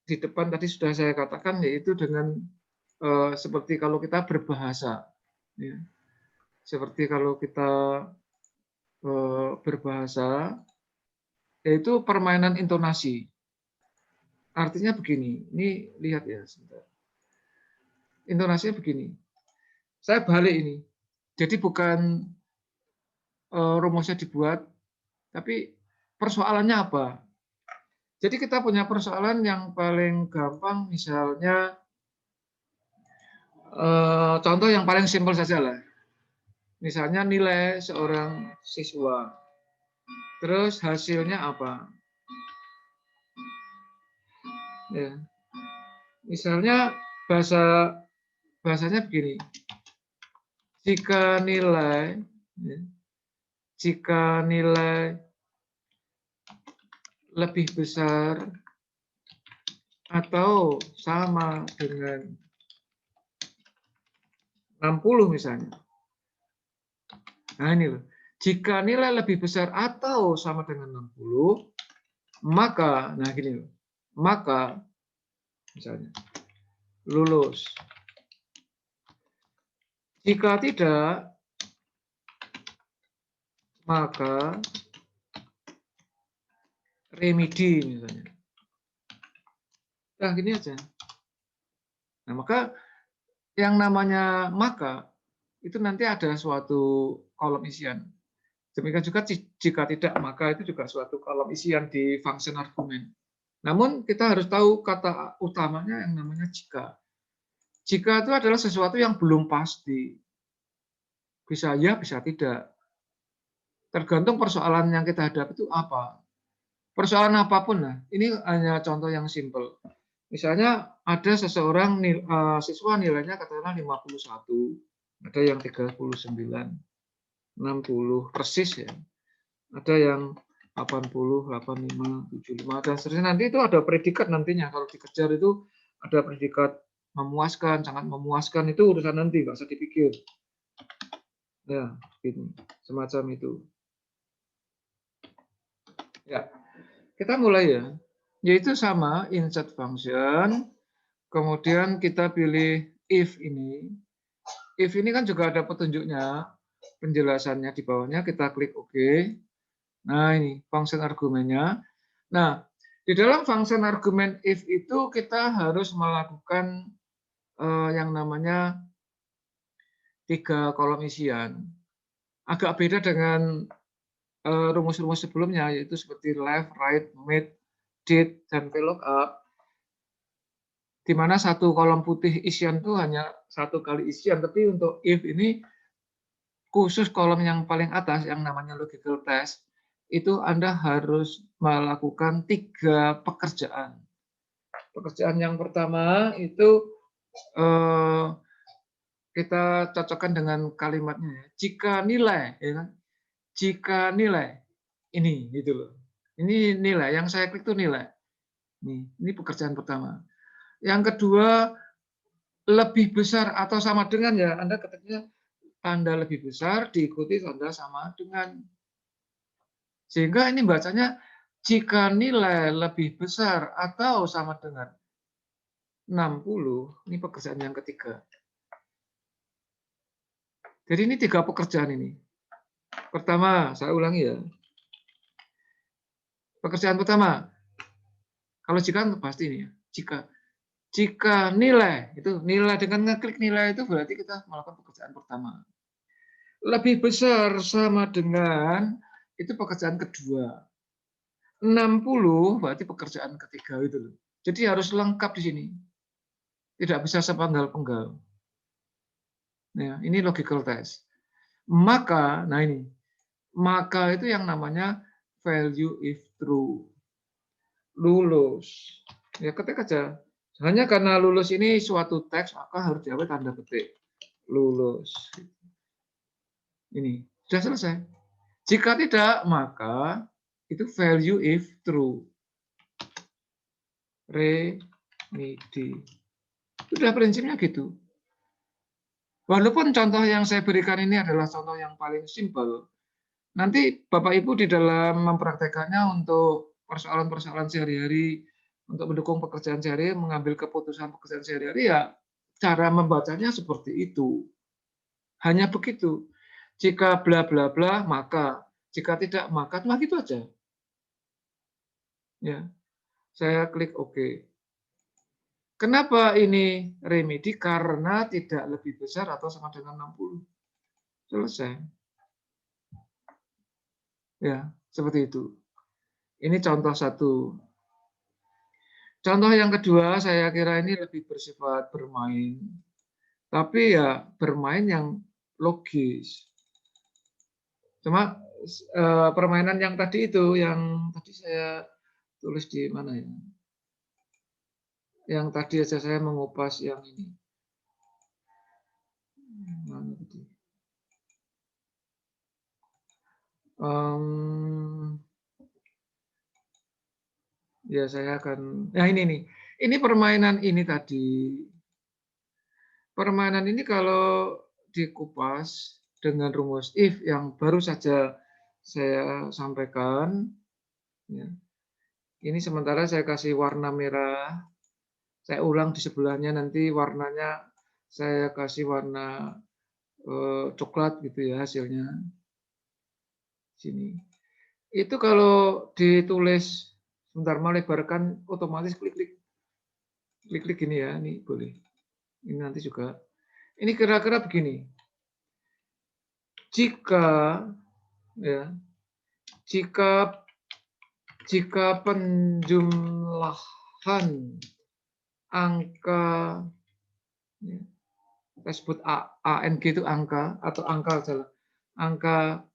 di depan tadi sudah saya katakan, yaitu dengan seperti kalau kita berbahasa. Ya. Seperti kalau kita berbahasa, yaitu permainan intonasi. Artinya begini, ini lihat ya sebentar. Intonasinya begini. Saya balik ini. Jadi bukan rumusnya dibuat, tapi persoalannya apa? Jadi kita punya persoalan yang paling gampang, misalnya contoh yang paling simpel saja lah. Misalnya nilai seorang siswa. Terus hasilnya apa? Ya. Misalnya bahasanya begini. Jika nilai lebih besar atau sama dengan 60 misalnya. Nah ini loh. Jika nilai lebih besar atau sama dengan 60, maka, nah gini loh, maka misalnya lulus. Jika tidak, maka remedi misalnya. Nah gini aja. Nah maka yang namanya maka itu nanti ada suatu kolom isian. Demikian juga jika tidak, maka itu juga suatu kolom isian di function argumen. Namun kita harus tahu kata utamanya yang namanya jika. Jika itu adalah sesuatu yang belum pasti. Bisa ya, bisa tidak. Tergantung persoalan yang kita hadapi itu apa. Persoalan apapun lah. Ini hanya contoh yang simpel. Misalnya ada seseorang siswa nilainya katakanlah 51, ada yang 39, 60 persis ya. Ada yang 80, 85, 75 dan seterusnya. Nanti itu ada predikat nantinya. Kalau dikejar itu ada predikat memuaskan, sangat memuaskan, itu urusan nanti, nggak usah dipikir. Ya, ini semacam itu. Ya, kita mulai ya. Yaitu sama insert function, kemudian kita pilih if ini. If ini kan juga ada petunjuknya, penjelasannya di bawahnya, kita klik OK. Nah ini function argumennya. Nah, di dalam function argumen if itu kita harus melakukan yang namanya 3 kolom isian. Agak beda dengan rumus-rumus sebelumnya, yaitu seperti left, right, mid, did, dan VLOOKUP, di mana 1 kolom putih isian itu hanya 1 kali isian, tapi untuk if ini khusus kolom yang paling atas yang namanya logical test, itu Anda harus melakukan 3 pekerjaan. Pekerjaan yang pertama itu kita cocokkan dengan kalimatnya. Jika nilai, ya kan? Jika nilai ini, gitu loh. Ini nilai yang saya klik itu nilai. Ini pekerjaan pertama. Yang kedua, lebih besar atau sama dengan, ya Anda ketiknya tanda lebih besar diikuti tanda sama dengan. Sehingga ini bacanya jika nilai lebih besar atau sama dengan 60, ini pekerjaan yang ketiga. Jadi ini 3 pekerjaan ini. Pertama, saya ulangi ya. Pekerjaan pertama, kalau jika pasti ini ya, jika nilai, itu nilai dengan ngeklik nilai itu berarti kita melakukan pekerjaan pertama. Lebih besar sama dengan, itu pekerjaan kedua. 60 berarti pekerjaan ketiga itu. Jadi harus lengkap di sini. Tidak bisa sepenggal-penggal. Nah, ini logical test. Maka, nah ini, maka itu yang namanya value if true. Lulus. Ya ketik aja. Hanya karena lulus ini suatu teks, maka harus diawet tanda petik. Lulus. Ini sudah selesai. Jika tidak, maka itu value if true. Remedi. Sudah prinsipnya gitu. Walaupun contoh yang saya berikan ini adalah contoh yang paling simpel, nanti Bapak Ibu di dalam mempraktekannya untuk persoalan-persoalan sehari-hari, untuk mendukung pekerjaan sehari-hari, mengambil keputusan pekerjaan sehari-hari, ya cara membacanya seperti itu. Hanya begitu. Jika bla bla bla, maka. Jika tidak, maka. Cuma gitu aja. Ya. Saya klik OK. Kenapa ini remedi? Karena tidak lebih besar atau sama dengan 60. Selesai. Ya, seperti itu. Ini contoh satu. Contoh yang kedua, saya kira ini lebih bersifat bermain. Tapi ya bermain yang logis. Cuma permainan yang tadi itu, yang tadi saya tulis di mana ya? Yang tadi aja saya mengupas yang ini. Mana tadi? Ya saya akan, nah ini nih. Ini permainan ini tadi. Permainan ini kalau dikupas dengan rumus if yang baru saja saya sampaikan, ya. Ini sementara saya kasih warna merah, saya ulang di sebelahnya, nanti warnanya saya kasih warna coklat gitu ya hasilnya. Sini. Itu kalau ditulis, sebentar melebarkan, otomatis klik-klik gini ya, ini boleh. Ini nanti juga. Ini kira-kira begini. Jika penjumlahan angka, kita sebut ANG itu angka, atau angka salah, angka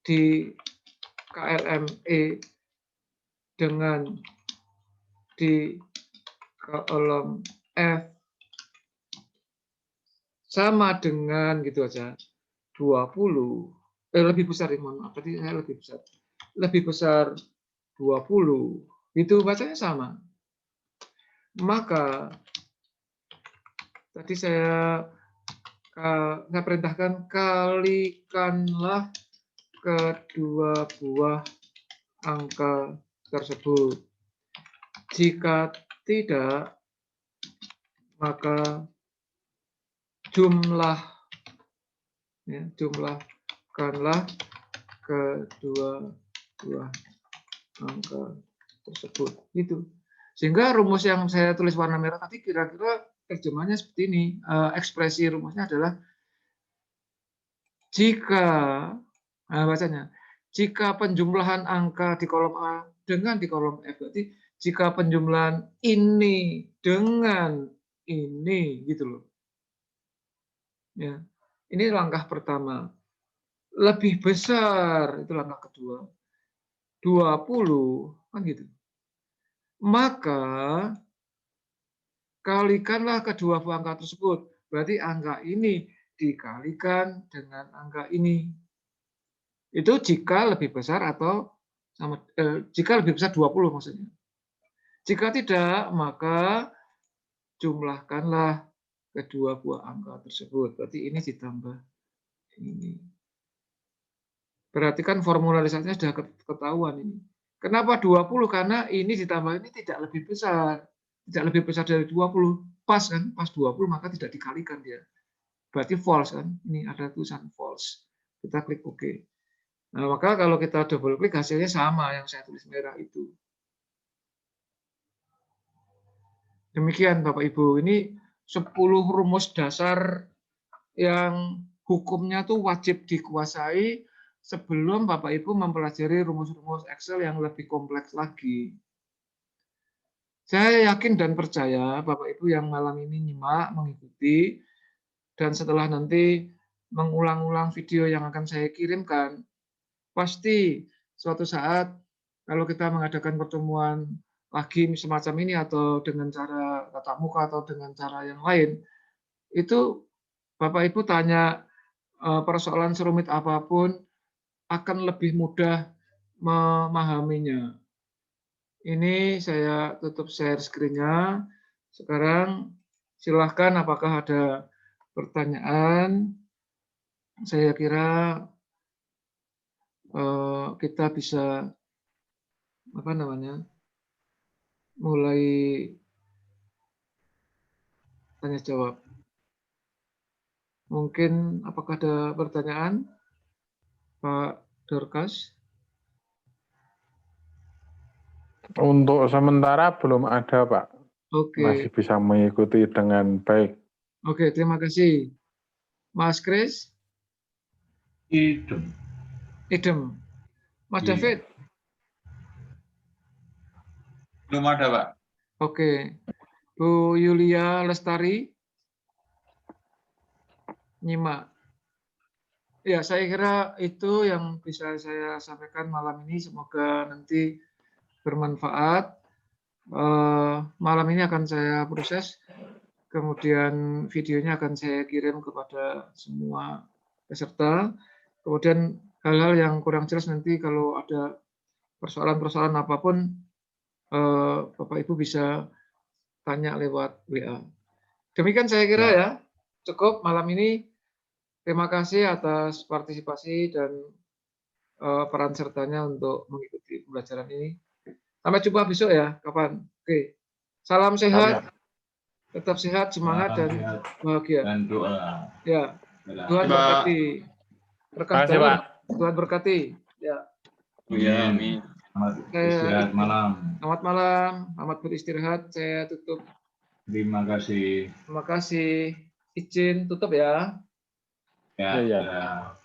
di KLME dengan di kolom F sama dengan gitu aja 20, lebih besar, mohon maaf, tadi saya lebih besar 20, itu bacanya sama. Maka tadi saya perintahkan kalikanlah kedua buah angka tersebut. Jika tidak, maka jumlahkanlah kedua buah angka tersebut. Gitu. Sehingga rumus yang saya tulis warna merah tadi kira-kira terjemahnya seperti ini. Ekspresi rumusnya adalah jika penjumlahan angka di kolom A dengan di kolom F, berarti jika penjumlahan ini dengan ini, gitu loh. Ya, ini langkah pertama. Lebih besar, itu langkah kedua. 20, kan gitu. Maka kalikanlah kedua buah angka tersebut. Berarti angka ini dikalikan dengan angka ini. Itu jika lebih besar atau sama, jika lebih besar 20 maksudnya. Jika tidak, maka jumlahkanlah kedua buah angka tersebut. Berarti ini ditambah ini. Perhatikan formularisasinya sudah ketahuan ini. Kenapa 20? Karena ini ditambah ini tidak lebih besar. Tidak lebih besar dari 20. Pas kan? Pas 20 maka tidak dikalikan dia. Berarti false kan? Ini ada tulisan false. Kita klik OK. Nah, maka kalau kita double klik hasilnya sama yang saya tulis merah itu. Demikian Bapak Ibu, ini 10 rumus dasar yang hukumnya tuh wajib dikuasai sebelum Bapak Ibu mempelajari rumus-rumus Excel yang lebih kompleks lagi. Saya yakin dan percaya Bapak Ibu yang malam ini nyimak, mengikuti, dan setelah nanti mengulang-ulang video yang akan saya kirimkan, pasti suatu saat kalau kita mengadakan pertemuan lagi semacam ini atau dengan cara tatap muka atau dengan cara yang lain, itu Bapak Ibu tanya persoalan serumit apapun akan lebih mudah memahaminya. Ini saya tutup share screen-nya. Sekarang silahkan apakah ada pertanyaan. Saya kira kita bisa mulai tanya jawab. Mungkin apakah ada pertanyaan, Pak Dorcas? Untuk sementara belum ada, Pak. Oke, Masih bisa mengikuti dengan baik. oke, terima kasih. Mas Kris, Idem. Idem. Mas Iya. David, Belum ada, Pak. oke. Bu Yulia Lestari, nyimak. Ya, saya kira itu yang bisa saya sampaikan malam ini. Semoga nanti bermanfaat. Malam ini akan saya proses, kemudian videonya akan saya kirim kepada semua peserta. Kemudian hal-hal yang kurang jelas nanti kalau ada persoalan-persoalan apapun, Bapak Ibu bisa tanya lewat WA. Demikian saya kira ya, cukup malam ini. Terima kasih atas partisipasi dan peran sertanya untuk mengikuti pembelajaran ini. Sampai jumpa besok ya, kapan? Oke. Salam sehat, tetap sehat, semangat, dan bahagia. Dan doa. Ya, Tuhan Pak. berkati. Berkah Terima kasih, Tuhan. Pak. Tuhan berkati. Ya. Iya, amin. Selamat istirahat malam. Selamat malam, selamat beristirahat. Saya tutup. Terima kasih. Terima kasih. Izin tutup ya. Ya, Iya. ya.